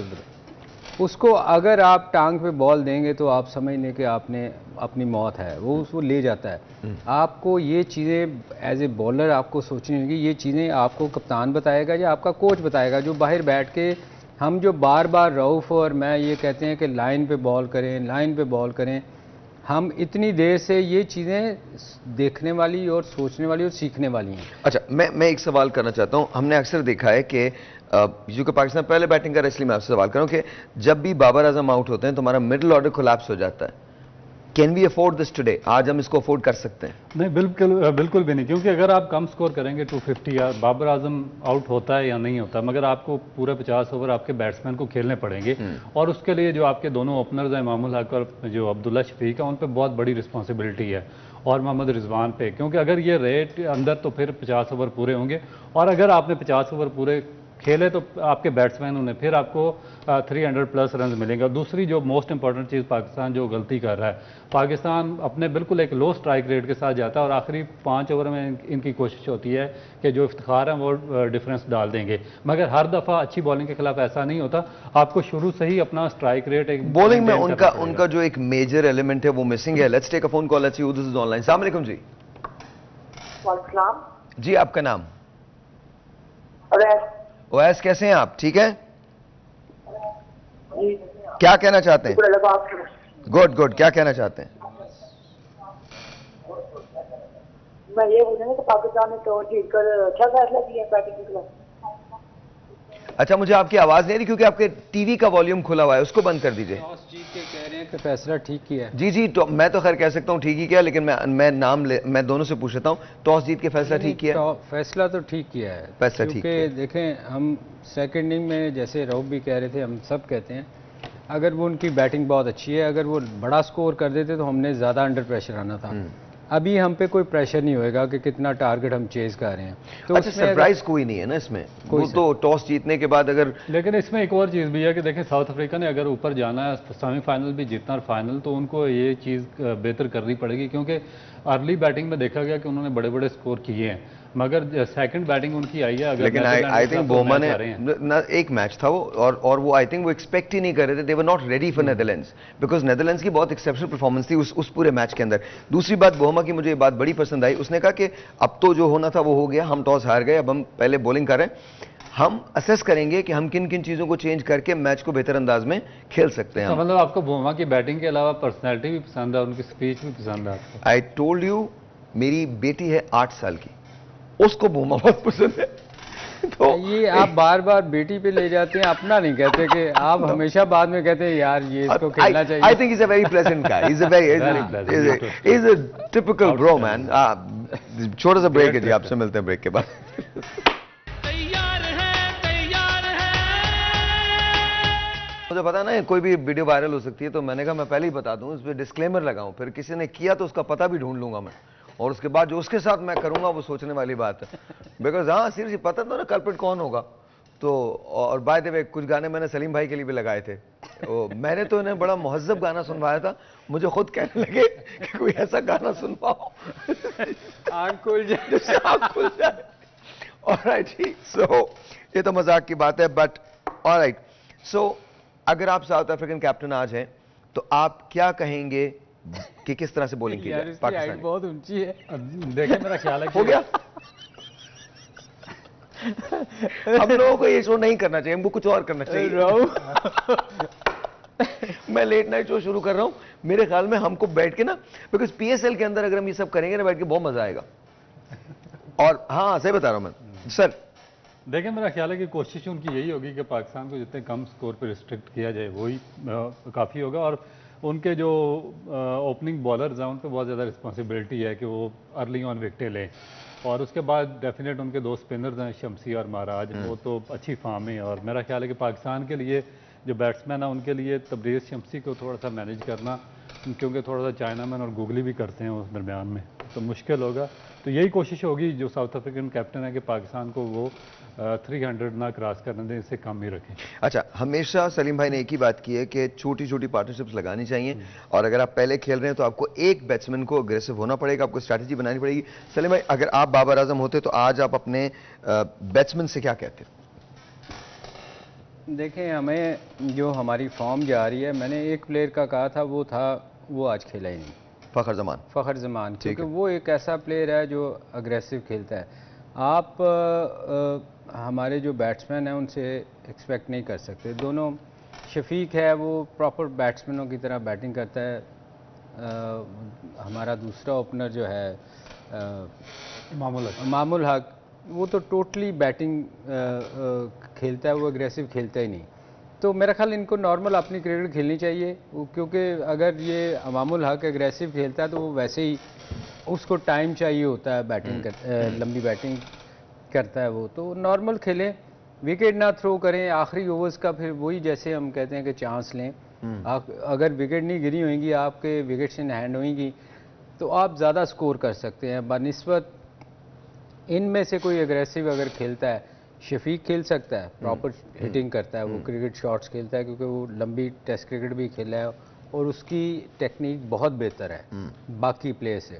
उसको अगर आप टांग पे बॉल देंगे तो आप समझ लें कि आपने अपनी मौत है, वो उसको ले जाता है. आपको ये चीज़ें एज ए बॉलर आपको सोचनी होगी. ये चीज़ें आपको कप्तान बताएगा या आपका कोच बताएगा, जो बाहर बैठ के हम जो बार बार रऊफ़ और मैं ये कहते हैं कि लाइन पे बॉल करें, लाइन पे बॉल करें. हम इतनी देर से ये चीज़ें देखने वाली और सोचने वाली और सीखने वाली हैं. अच्छा, मैं एक सवाल करना चाहता हूँ. हमने अक्सर देखा है कि क्योंकि पाकिस्तान पहले बैटिंग कर, इसलिए मैं आपसे सवाल करूँ कि जब भी बाबर आजम आउट होते हैं तो हमारा मिडिल ऑर्डर कोलैप्स हो जाता है. Can we afford this today? आज हम इसको अफोर्ड कर सकते हैं? नहीं, बिल्कुल भी नहीं, क्योंकि अगर आप कम स्कोर करेंगे 250 या बाबर आजम आउट होता है या नहीं होता, मगर आपको पूरे 50 ओवर आपके बैट्समैन को खेलने पड़ेंगे और उसके लिए जो आपके दोनों ओपनर्स हैं इमामुल हक और जो अब्दुल्ला शफीक है, उन पर बहुत बड़ी रिस्पॉन्सिबिलिटी है और मोहम्मद रिजवान पे, क्योंकि अगर ये रेट अंदर तो फिर 50 ओवर पूरे होंगे और अगर आपने 50 ओवर पूरे खेले तो आपके बैट्समैन उन्हें फिर आपको 300 प्लस रन मिलेंगे। और दूसरी जो मोस्ट इंपॉर्टेंट चीज़ पाकिस्तान जो गलती कर रहा है, पाकिस्तान अपने बिल्कुल एक लो स्ट्राइक रेट के साथ जाता है और आखिरी 5 ओवर में इनकी कोशिश होती है कि जो इफ्तिखार हैं वो डिफरेंस डाल देंगे, मगर हर दफ़ा अच्छी बॉलिंग के खिलाफ ऐसा नहीं होता। आपको शुरू से ही अपना स्ट्राइक रेट एक बॉलिंग में उनका जो एक मेजर एलिमेंट है वो मिसिंग है। Let's take a phone call, let's see who this is online. अस्सलाम वालेकुम जी। वालेकुम जी, आपका नाम? ओवैस, कैसे हैं आप? ठीक है, क्या कहना चाहते हैं? गुड गुड, क्या कहना चाहते हैं? मैं ये बोल रहा हूँ कि पाकिस्तान ने टॉस जीतकर अच्छा फैसला किया बैटिंग के खिलाफ। अच्छा, मुझे आपकी आवाज नहीं आ रही क्योंकि आपके टीवी का वॉल्यूम खुला हुआ है, उसको बंद कर दीजिए। टॉस जीत के कह रहे हैं कि फैसला ठीक किया है। जी जी, तो मैं तो खैर कह सकता हूँ ठीक ही किया, लेकिन मैं दोनों से पूछता हूँ, टॉस जीत के फैसला ठीक किया? फैसला तो ठीक किया है, फैसला ठीक किया। क्योंकि देखें, हम सेकंड इनिंग में जैसे रऊफ भी कह रहे थे, हम सब कहते हैं, अगर वो उनकी बैटिंग बहुत अच्छी है, अगर वो बड़ा स्कोर कर देते तो हमने ज़्यादा अंडर प्रेशर आना था। अभी हम पे कोई प्रेशर नहीं होएगा कि कितना टारगेट हम चेज कर रहे हैं। तो अच्छा, सरप्राइज कोई नहीं है ना इसमें, वो तो टॉस जीतने के बाद अगर। लेकिन इसमें एक और चीज़ भी है कि देखें, साउथ अफ्रीका ने अगर ऊपर जाना है, सेमीफाइनल भी जीतना और फाइनल, तो उनको ये चीज़ बेहतर करनी पड़ेगी, क्योंकि अर्ली बैटिंग में देखा गया कि उन्होंने बड़े बड़े स्कोर किए हैं, मगर सेकंड बैटिंग उनकी आई है। अगर लेकिन आई थिंक बोमा ने ना एक मैच था वो, और वो आई थिंक वो एक्सपेक्ट ही नहीं कर रहे थे, they were not ready for Netherlands, because Netherlands की बहुत एक्सेप्शनल परफॉर्मेंस थी उस पूरे मैच के अंदर। दूसरी बात बोमा की मुझे ये बात बड़ी पसंद आई, उसने कहा कि अब तो जो होना था वो हो गया, हम टॉस हार गए, अब हम पहले बॉलिंग कर रहे हैं, हम असेस करेंगे कि हम किन किन चीजों को चेंज करके मैच को बेहतर अंदाज में खेल सकते हैं। मतलब आपको बोमा की बैटिंग के अलावा पर्सनैलिटी भी पसंद है, उनकी स्पीच भी पसंद है? आई टोल्ड यू, मेरी बेटी है 8 साल की, उसको बोमा बहुत पसंद है। तो ये आप बार बार बेटी पे ले जाते हैं, अपना नहीं कहते कि आप हमेशा बाद में कहते हैं यार ये इसको खेलना चाहिए। I think is a very pleasant guy, is a typical bro man. छोटा सा ब्रेक है जी, आपसे मिलते हैं ब्रेक के बाद। मुझे पता ना कोई भी वीडियो वायरल हो सकती है, तो मैंने कहा मैं पहले ही बता दूं, इस पर डिस्क्लेमर लगाऊं, फिर किसी ने किया तो उसका पता भी ढूंढ लूंगा मैं, और उसके बाद जो उसके साथ मैं करूंगा वो सोचने वाली बात है। बिकॉज हाँ सीरियसली पता था ना कल्प्रिट कौन होगा। तो और बाय द वे कुछ गाने मैंने सलीम भाई के लिए भी लगाए थे, तो मैंने तो इन्हें बड़ा मुहज्जब गाना सुनवाया था, मुझे खुद कहने लगे कि कोई ऐसा गाना सुनवाओ आँख खुल जाए, आँख खुल जाए। ऑलराइट जी, सो ये तो मजाक की बात है, बट ऑलराइट। सो अगर आप साउथ अफ्रीकन कैप्टन आज हैं तो आप क्या कहेंगे कि किस तरह से बॉलिंग की जाए? पाकिस्तान बहुत ऊंची है, देखिए मेरा ख्याल है हो गया। हम लोगों को ये शो नहीं करना चाहिए, हमको कुछ और करना चाहिए। मैं लेट नाइट शो शुरू कर रहा हूं, मेरे ख्याल में हमको बैठ के ना, बिकॉज पीएसएल के अंदर अगर हम ये सब करेंगे ना बैठ के, बहुत मजा आएगा। और हाँ सही बता रहा हूं मैं सर। देखिए मेरा ख्याल है कि कोशिश उनकी यही होगी कि पाकिस्तान को जितने कम स्कोर पर रिस्ट्रिक्ट किया जाए वही काफ़ी होगा, और उनके जो ओपनिंग बॉलर्स हैं उन पर बहुत ज़्यादा रिस्पॉन्सिबिलिटी है कि वो अर्ली ऑन विकेटें लें, और उसके बाद डेफिनेट उनके दो स्पिनर्स हैं शमसी और महाराज, वो तो अच्छी फॉर्म में, और मेरा ख्याल है कि पाकिस्तान के लिए जो बैट्समैन है उनके लिए तबरेज़ शमसी को थोड़ा सा मैनेज करना, क्योंकि थोड़ा सा चाइनामैन और गूगली भी करते हैं उस दरमियान में, तो मुश्किल होगा। तो यही कोशिश होगी जो साउथ अफ्रीकन कैप्टन है कि पाकिस्तान को वो 300 ना क्रॉस करने दें, इससे कम ही रखें। अच्छा, हमेशा सलीम भाई ने एक ही बात की है कि छोटी छोटी पार्टनरशिप्स लगानी चाहिए, और अगर आप पहले खेल रहे हैं तो आपको एक बैट्समैन को अग्रेसिव होना पड़ेगा, आपको स्ट्रैटेजी बनानी पड़ेगी। सलीम भाई, अगर आप बाबर आजम होते तो आज आप अपने बैट्समैन से क्या कहते? देखें, हमें जो हमारी फॉर्म जा रही है, मैंने एक प्लेयर का कहा था, वो आज खेला ही नहीं, फ़खर ज़मान, क्योंकि वो एक ऐसा प्लेयर है जो अग्रेसिव खेलता है। आप हमारे जो बैट्समैन हैं उनसे एक्सपेक्ट नहीं कर सकते। दोनों, शफीक है वो प्रॉपर बैट्समैनों की तरह बैटिंग करता है, हमारा दूसरा ओपनर जो है इमामुल हक, वो तो टोटली बैटिंग खेलता है, वो एग्रेसिव खेलता ही नहीं। तो मेरा ख्याल इनको नॉर्मल अपनी क्रिकेट खेलनी चाहिए, क्योंकि अगर ये अमामुल हक एग्रेसिव खेलता है तो वो वैसे ही उसको टाइम चाहिए होता है बैटिंग लंबी बैटिंग करता है वो, तो नॉर्मल खेलें, विकेट ना थ्रो करें आखिरी ओवर्स का, फिर वही जैसे हम कहते हैं कि चांस लें। अगर विकेट नहीं गिरी होंगी, आपके विकेट्स इन हैंड होंगी, तो आप ज़्यादा स्कोर कर सकते हैं बनिस्बत इनमें से कोई एग्रेसिव अगर खेलता है। शफीक खेल सकता है, प्रॉपर हिटिंग करता है, वो क्रिकेट शॉट्स खेलता है क्योंकि वो लंबी टेस्ट क्रिकेट भी खेला है और उसकी टेक्निक बहुत बेहतर है बाकी प्लेयर से।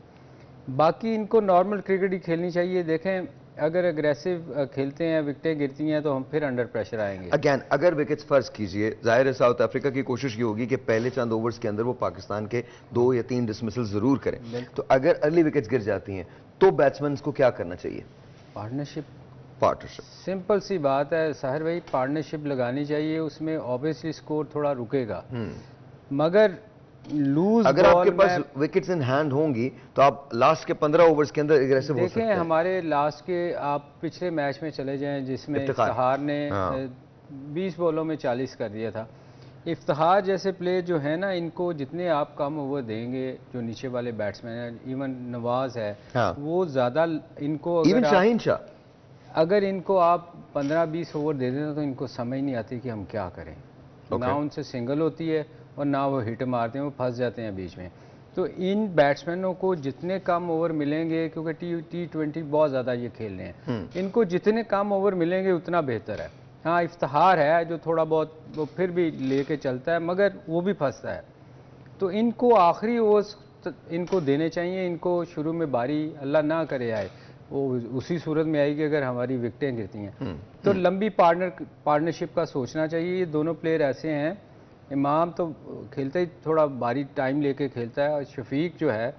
बाकी इनको नॉर्मल क्रिकेट ही खेलनी चाहिए। देखें अगर एग्रेसिव खेलते हैं, विकेटें गिरती हैं, तो हम फिर अंडर प्रेशर आएंगे। अगेन अगर विकेट्स फर्ज कीजिए, जाहिर है साउथ अफ्रीका की कोशिश ये होगी कि पहले चंद ओवर्स के अंदर वो पाकिस्तान के 2 या 3 डिसमिसल जरूर करें। तो अगर अर्ली विकेट्स गिर जाती हैं तो बैट्समैन को क्या करना चाहिए? पार्टनरशिप सिंपल सी बात है साहिर भाई, पार्टनरशिप लगानी चाहिए। उसमें ऑब्वियसली स्कोर थोड़ा रुकेगा, मगर लूज अगर आपके पास विकेट्स इन हैंड होंगी तो आप लास्ट के 15 ओवर्स के अंदर एग्रेसिव हो सकते हैं। देखें हमारे लास्ट के आप पिछले मैच में चले जाएं जिसमें इफ्तिखार ने 20 बॉलों में 40 कर दिया था। इफ्तिखार जैसे प्लेयर जो है ना, इनको जितने आप कम ओवर देंगे, जो नीचे वाले बैट्समैन हैं, इवन नवाज है, वो ज्यादा इनको अगर इनको आप 15-20 ओवर दे दें तो इनको समझ नहीं आती कि हम क्या करें। ना उनसे सिंगल होती है और ना वो हिट मारते हैं, वो फंस जाते हैं बीच में। तो इन बैट्समैनों को जितने कम ओवर मिलेंगे, क्योंकि T20 बहुत ज़्यादा ये खेल रहे हैं, इनको जितने कम ओवर मिलेंगे उतना बेहतर है। हाँ इफ्तिखार है जो थोड़ा बहुत वो फिर भी लेके चलता है, मगर वो भी फंसता है। तो इनको आखिरी ओवर्स इनको देने चाहिए। इनको शुरू में बारी अल्लाह ना करे आए, वो उसी सूरत में आएगी अगर हमारी विकेटें गिरती हैं। तो लंबी पार्टनरशिप का सोचना चाहिए। ये दोनों प्लेयर ऐसे हैं, इमाम तो खेलते ही थोड़ा बारी टाइम लेके खेलता है, और शफीक जो है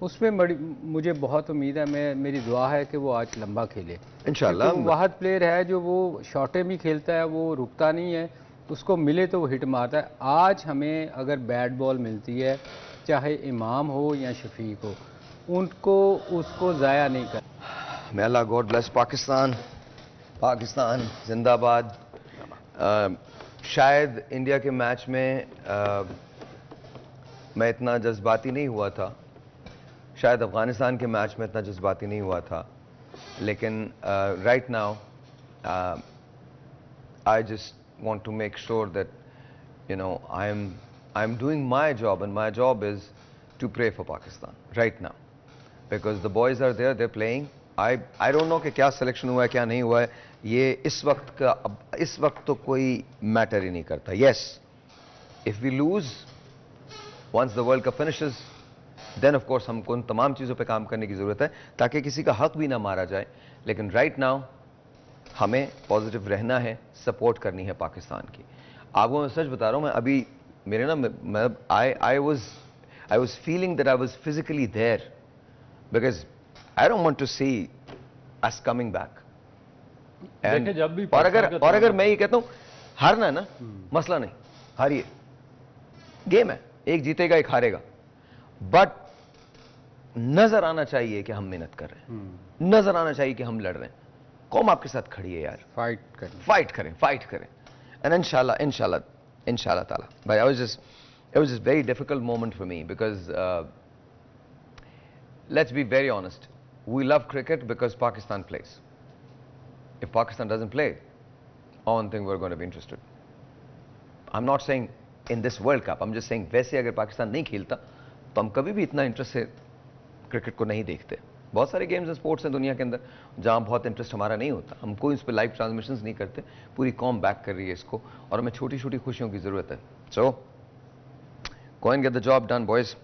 उसमें मुझे बहुत उम्मीद है, मेरी दुआ है कि वो आज लंबा खेले इंशाल्लाह। तो वाहद प्लेयर है जो वो शॉटें भी खेलता है, वो रुकता नहीं है, उसको मिले तो वो हिट मारता है। आज हमें अगर बैट बॉल मिलती है, चाहे इमाम हो या शफीक हो, उनको उसको ज़ाया नहीं कर। May Allah God bless Pakistan, Pakistan जिंदाबाद। शायद इंडिया के मैच में मैं इतना जज्बाती नहीं हुआ था, शायद अफगानिस्तान के मैच में इतना जज्बाती नहीं हुआ था, लेकिन right now I just want to make sure that you know I am doing my job, and my job is to pray for Pakistan right now, because the boys are there, they are playing. I don't know कि क्या selection हुआ है क्या नहीं हुआ है, ये इस वक्त तो कोई मैटर ही नहीं करता। Yes, if we lose once the world cup finishes, then of course हमको उन तमाम चीज़ों पे काम करने की ज़रूरत है ताकि किसी का हक भी ना मारा जाए। लेकिन राइट नाउ हमें पॉजिटिव रहना है, सपोर्ट करनी है पाकिस्तान की। आपको मैं सच बता रहा हूँ, मैं अभी मेरे ना I was feeling that I was physically there, because I don't want to see us coming back. और अगर मैं ये कहता हूं हारना है ना, मसला नहीं, हारिए, गेम है, एक जीतेगा एक हारेगा, बट नजर आना चाहिए कि हम मेहनत कर रहे हैं, नजर आना चाहिए कि हम लड़ रहे हैं। कौम आपके साथ खड़ी है यार, फाइट करें। एंड इंशाल्लाह ताला भाई, it was just very difficult moment for me because let's be very honest, we love cricket because Pakistan plays. If Pakistan doesn't play, I don't think we're going to be interested. I'm not saying in this World Cup, I'm just saying वैसे अगर पाकिस्तान नहीं खेलता तो हम कभी भी इतना interest से क्रिकेट को नहीं देखते। बहुत सारे गेम्स एंड स्पोर्ट्स हैं दुनिया के अंदर जहां बहुत इंटरेस्ट हमारा नहीं होता, हम कोई इस पर लाइव ट्रांसमिशंस नहीं करते। पूरी कौम बैक कर रही है इसको, और हमें छोटी छोटी खुशियों की जरूरत है। सो go and get the job done boys,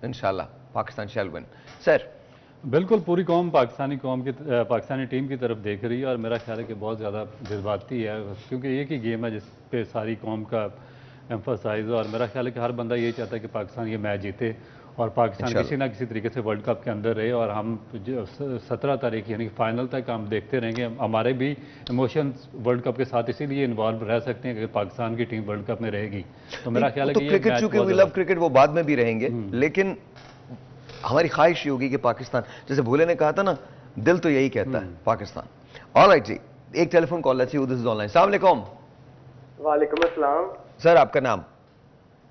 इंशाल्लाह पाकिस्तान shall win. सर बिल्कुल, पूरी कौम पाकिस्तानी टीम की तरफ देख रही है, और मेरा ख्याल है कि बहुत ज़्यादा जज्बाती है, क्योंकि एक ही गेम है जिस पे सारी कौम का एम्फोसाइज है। और मेरा ख्याल है कि हर बंदा यही चाहता है कि पाकिस्तान ये मैच जीते और पाकिस्तान किसी ना किसी तरीके से वर्ल्ड कप के अंदर रहे, और हम 17 तारीख यानी कि फाइनल तक हम देखते रहेंगे। हमारे भी इमोशंस वर्ल्ड कप के साथ इसीलिए इन्वॉल्व रह सकते हैं कि पाकिस्तान की टीम वर्ल्ड कप में रहेगी। तो मेरा ख्याल है कि क्रिकेट, चूंकि वी लव क्रिकेट, वो बाद में भी रहेंगे, लेकिन हमारी ख्वाहिश ये होगी कि पाकिस्तान, जैसे भूले ने कहा था ना, दिल तो यही कहता है पाकिस्तान। ऑलराइट जी, एक टेलीफोन कॉल अच्छी, दिस इज ऑनलाइन। अस्सलाम वालेकुम। वालेकुम अस्सलाम। सर आपका नाम?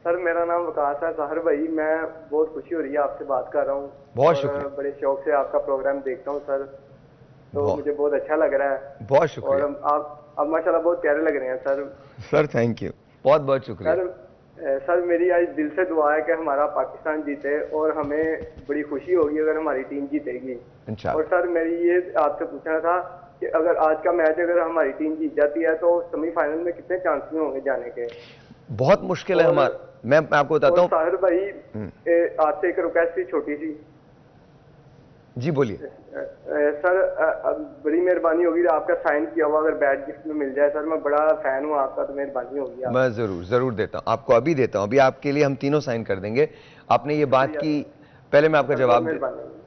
सर मेरा नाम वकास है। ताहिर भाई मैं बहुत खुशी हो रही है आपसे बात कर रहा हूँ। बहुत शुक्रिया। बड़े शौक से आपका प्रोग्राम देखता हूँ सर, तो मुझे बहुत अच्छा लग रहा है। बहुत शुक्रिया। और आप माशाल्लाह बहुत प्यारे लग रहे हैं सर। सर थैंक यू, बहुत बहुत शुक्रिया। सर मेरी आज दिल से दुआ है कि हमारा पाकिस्तान जीते और हमें बड़ी खुशी होगी अगर हमारी टीम जीतेगी। और सर मेरी ये आपसे पूछना था कि अगर आज का मैच अगर हमारी टीम जीत जाती है तो सेमीफाइनल में कितने चांसेस होंगे जाने के? बहुत मुश्किल है हमारा। मैं आपको बताता हूँ ताहिर भाई, आपसे एक रिक्वेस्ट थी छोटी सी। जी बोलिए। सर बड़ी मेहरबानी होगी आपका साइन किया हुआ अगर बैट गिफ्ट में मिल जाए। सर मैं बड़ा फैन हूँ आपका, तो मेहरबानी होगी। मैं जरूर देता हूँ आपको, अभी देता हूँ। अभी आपके लिए हम तीनों साइन कर देंगे। आपने ये बात की, पहले मैं आपका जवाब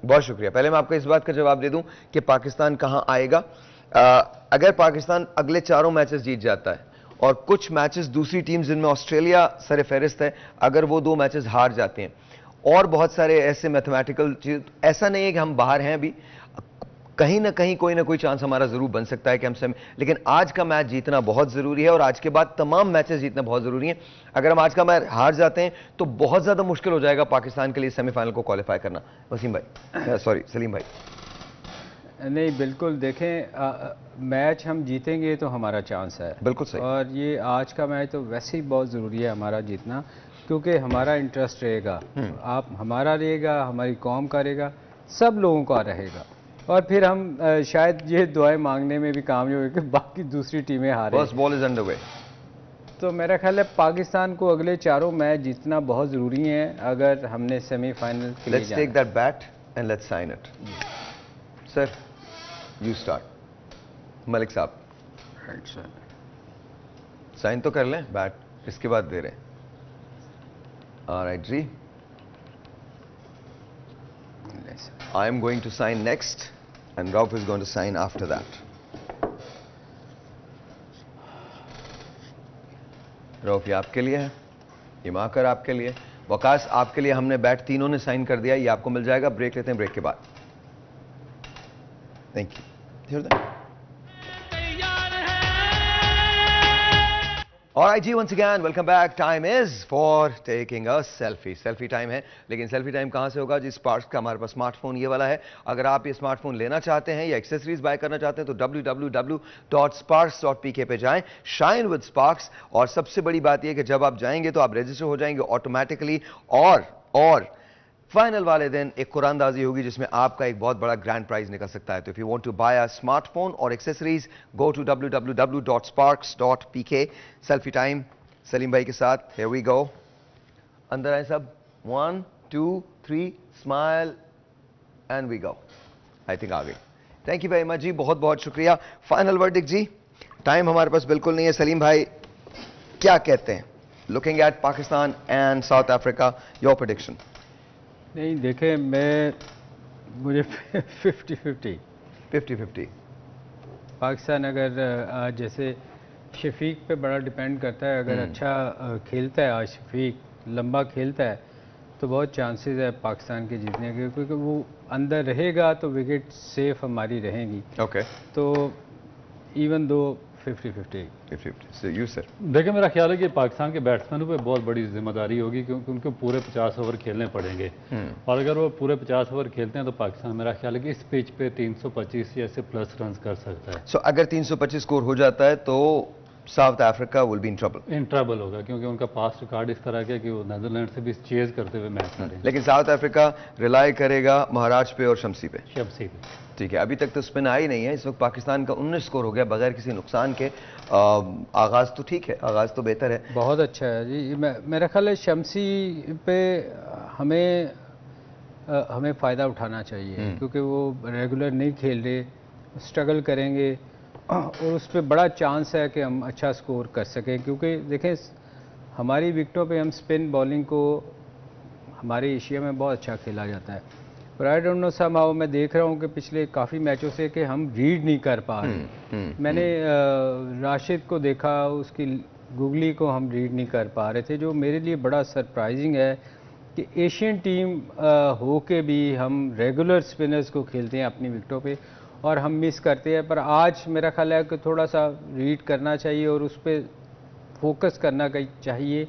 बहुत शुक्रिया। पहले मैं आपको इस बात का जवाब दे दूं कि पाकिस्तान कहाँ आएगा। अगर पाकिस्तान अगले चारों मैचेस जीत जाता है और कुछ मैचेस दूसरी टीम जिनमें ऑस्ट्रेलिया सर फहरिस्त है, अगर वो 2 मैचेस हार जाते हैं और बहुत सारे ऐसे मैथमेटिकल चीज, ऐसा नहीं है कि हम बाहर हैं अभी, कहीं ना कहीं कोई ना कोई चांस हमारा जरूर बन सकता है कि हम लेकिन आज का मैच जीतना बहुत जरूरी है और आज के बाद तमाम मैचेस जीतना बहुत जरूरी है। अगर हम आज का मैच हार जाते हैं तो बहुत ज्यादा मुश्किल हो जाएगा पाकिस्तान के लिए सेमीफाइनल को क्वालिफाई करना। वसीम भाई, सॉरी सलीम भाई। नहीं बिल्कुल, देखें मैच हम जीतेंगे तो हमारा चांस है, बिल्कुल सही। और ये आज का मैच तो वैसे ही बहुत ज़रूरी है हमारा जीतना, क्योंकि हमारा इंटरेस्ट रहेगा, आप हमारा रहेगा, हमारी कौम का रहेगा, सब लोगों का रहेगा, और फिर हम शायद ये दुआएं मांगने में भी कामयाब होंगे कि बाकी दूसरी टीमें हारें। First ball is under way. तो मेरा ख्याल है पाकिस्तान को अगले चारों मैच जीतना बहुत ज़रूरी है अगर हमने सेमीफाइनल के लिए जाना। Let's take that bat and let's sign it. Sir you start. Malik साहब साइन तो कर लें, बैट इसके बाद दे रहे हैं। ऑलराइट जी, I am going to sign next and Rauf is going to sign after that. Rauf ये आपके लिए है, ये माकर आपके लिए, वकास आपके लिए हमने बैट तीनों ने साइन कर दिया, ये आपको मिल जाएगा। ब्रेक लेते हैं, ब्रेक के बाद। Thank you. Alright जी, once again welcome back. Time is for taking a selfie. Selfie time है, लेकिन selfie time कहाँ से होगा जी? स्पार्क्स का हमारे पास स्मार्टफोन ये वाला है। अगर आप ये स्मार्टफोन लेना चाहते हैं या एक्सेसरीज बाय करना चाहते हैं तो www.sparks.pk पे जाएं, शाइन विद स्पार्क्स। और सबसे बड़ी बात ये कि जब आप जाएंगे तो आप रजिस्टर हो जाएंगे ऑटोमेटिकली, और फाइनल वाले दिन एक कुरानदाजी होगी जिसमें आपका एक बहुत बड़ा ग्रैंड प्राइज निकल सकता है। तो if you want to buy a smartphone और accessories, go to www.sparks.pk। Selfie time Salim भाई के साथ, हियर वी गो। अंदर आए सब, 1 2 3 smile and we go. I think आ गई। थैंक यू वेरी मच जी, बहुत बहुत शुक्रिया। फाइनल वर्डिक्ट जी, टाइम हमारे पास बिल्कुल नहीं है। सलीम भाई क्या कहते हैं, looking at Pakistan and south Africa, your prediction? नहीं देखें, मुझे 50-50 पाकिस्तान अगर आज जैसे शफीक पे बड़ा डिपेंड करता है, अगर अच्छा खेलता है आज शफीक, लंबा खेलता है तो बहुत चांसेस है पाकिस्तान के जीतने के, क्योंकि वो अंदर रहेगा तो विकेट सेफ हमारी रहेंगी। ओके, तो इवन दो 50-50। You sir? देखिए मेरा ख्याल है कि पाकिस्तान के बैट्समैनों पे बहुत बड़ी जिम्मेदारी होगी, क्योंकि उनको पूरे 50 ओवर खेलने पड़ेंगे, और अगर वो पूरे 50 ओवर खेलते हैं तो पाकिस्तान मेरा ख्याल है कि इस पिच पे 325 या से प्लस रन कर सकता है। सो अगर 325 स्कोर हो जाता है तो south Africa will be in trouble होगा, क्योंकि उनका पास्ट रिकॉर्ड इस तरह का कि वो नीदरलैंड से भी चेज करते हुए मैच हारे। लेकिन साउथ अफ्रीका रिलाई करेगा महाराज पे और शमसी पे। ठीक है, अभी तक तो स्पिन आई नहीं है। इस वक्त पाकिस्तान का 19 स्कोर हो गया बगैर किसी नुकसान के। आगाज तो ठीक है, आगाज तो बेहतर है, बहुत अच्छा है जी। मेरा ख्याल है शमसी पे हमें फ़ायदा उठाना चाहिए, क्योंकि वो रेगुलर नहीं खेल रहे, स्ट्रगल करेंगे और उस पर बड़ा चांस है कि हम अच्छा स्कोर कर सकें, क्योंकि देखें हमारी विकेटों पे हम स्पिन बॉलिंग को हमारे एशिया में बहुत अच्छा खेला जाता है, पर आई डोंट नो समहाउ मैं देख रहा हूँ कि पिछले काफ़ी मैचों से कि हम रीड नहीं कर पा रहे। मैंने राशिद को देखा, उसकी गुगली को हम रीड नहीं कर पा रहे थे, जो मेरे लिए बड़ा सरप्राइजिंग है कि एशियन टीम हो के भी हम रेगुलर स्पिनर्स को खेलते हैं अपनी विकेटों पे और हम मिस करते हैं। पर आज मेरा ख्याल है कि थोड़ा सा रीड करना चाहिए और उस पर फोकस करना चाहिए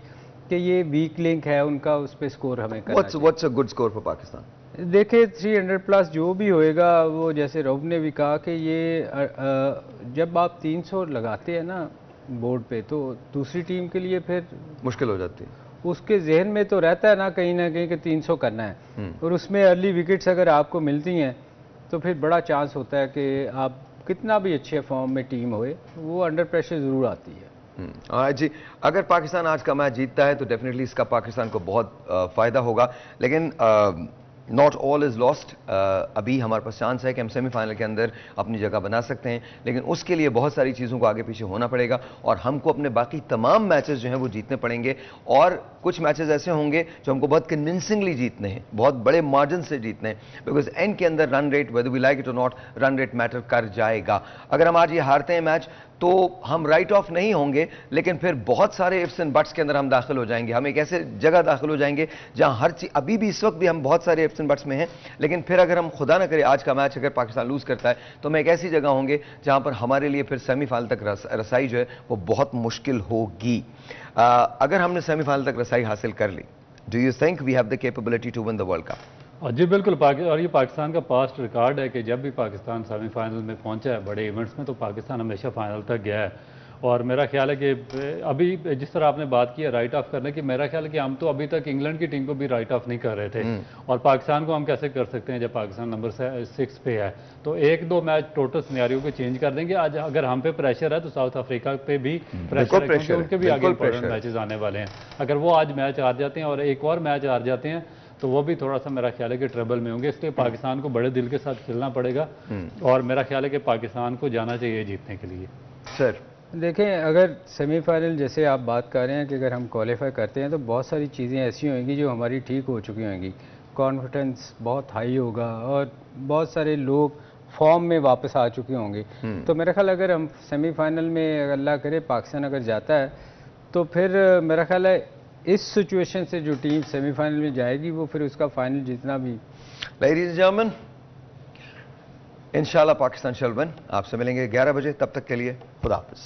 कि ये वीक लिंक है उनका, उस पर स्कोर हमें करना चाहिए। What's a good score for Pakistan? देखिए 300 प्लस जो भी होएगा, वो जैसे रऊफ ने भी कहा कि ये जब आप 300 लगाते हैं ना बोर्ड पे, तो दूसरी टीम के लिए फिर मुश्किल हो जाती है। उसके जहन में तो रहता है ना कहीं कि 300 करना है, और उसमें अर्ली विकेट्स अगर आपको मिलती हैं तो फिर बड़ा चांस होता है कि आप कितना भी अच्छे फॉर्म में टीम होए, वो अंडर प्रेशर ज़रूर आती है। जी, अगर पाकिस्तान आज का मैच जीतता है तो डेफिनेटली इसका पाकिस्तान को बहुत फ़ायदा होगा, लेकिन नॉट ऑल इज़ लॉस्ट। अभी हमारे पास चांस है कि हम सेमीफाइनल के अंदर अपनी जगह बना सकते हैं, लेकिन उसके लिए बहुत सारी चीज़ों को आगे पीछे होना पड़ेगा और हमको अपने बाकी तमाम मैचेस जो हैं वो जीतने पड़ेंगे, और कुछ मैचेस ऐसे होंगे जो हमको बहुत कन्विंसिंगली जीतने हैं, बहुत बड़े मार्जिन से जीतने हैं, बिकॉज एंड के अंदर run rate, whether we like it or not, run rate matter कर जाएगा। अगर हम आज ये हारते हैं मैच तो हम राइट ऑफ नहीं होंगे, लेकिन फिर बहुत सारे इफ्स एंड बट्स के अंदर हम दाखिल हो जाएंगे। हम एक ऐसे जगह दाखिल हो जाएंगे जहां हर चीज, अभी भी इस वक्त भी हम बहुत सारे इफ्स एंड बट्स में हैं, लेकिन फिर अगर हम खुदा ना करे आज का मैच अगर पाकिस्तान लूज करता है तो हम एक ऐसी जगह होंगे जहां पर हमारे लिए फिर सेमीफाइनल तक रसाई जो है वो बहुत मुश्किल होगी। अगर हमने सेमीफाइनल तक रसाई हासिल कर ली, do you think we have the capability to win the world cup? जी बिल्कुल, और ये पाकिस्तान का पास्ट रिकॉर्ड है कि जब भी पाकिस्तान सेमीफाइनल में पहुंचा है बड़े इवेंट्स में, तो पाकिस्तान हमेशा फाइनल तक गया है। और मेरा ख्याल है कि अभी जिस तरह आपने बात की है राइट ऑफ करने की, मेरा ख्याल है कि हम तो अभी तक इंग्लैंड की टीम को भी राइट ऑफ नहीं कर रहे थे, और पाकिस्तान को हम कैसे कर सकते हैं जब पाकिस्तान नंबर 6 पे है। तो 1-2 मैच टोटल सिनेरियो को चेंज कर देंगे। आज अगर हम पे प्रेशर है तो साउथ अफ्रीका पे भी प्रेशर है, क्योंकि उनके भी आगे इंपॉर्टेंट मैचेस आने वाले हैं। अगर वो आज मैच हार जाते हैं और एक और मैच हार जाते हैं तो वो भी थोड़ा सा मेरा ख्याल है कि ट्रबल में होंगे, इसलिए पाकिस्तान को बड़े दिल के साथ खेलना पड़ेगा, और मेरा ख्याल है कि पाकिस्तान को जाना चाहिए जीतने के लिए। सर देखें, अगर सेमीफाइनल जैसे आप बात कर रहे हैं कि अगर हम क्वालिफाई करते हैं तो बहुत सारी चीज़ें ऐसी होंगी जो हमारी ठीक हो चुकी होंगी, कॉन्फिडेंस बहुत हाई होगा और बहुत सारे लोग फॉर्म में वापस आ चुके होंगे। तो मेरा ख्याल अगर हम सेमीफाइनल में अल्लाह करे पाकिस्तान अगर जाता है तो फिर मेरा ख्याल है इस सिचुएशन से जो टीम सेमीफाइनल में जाएगी वो फिर उसका फाइनल जीतना भी। लेडीज एंड जेंटलमैन, इंशाल्लाह पाकिस्तान शैल विन। आपसे मिलेंगे 11 बजे, तब तक के लिए खुदा हाफिज़।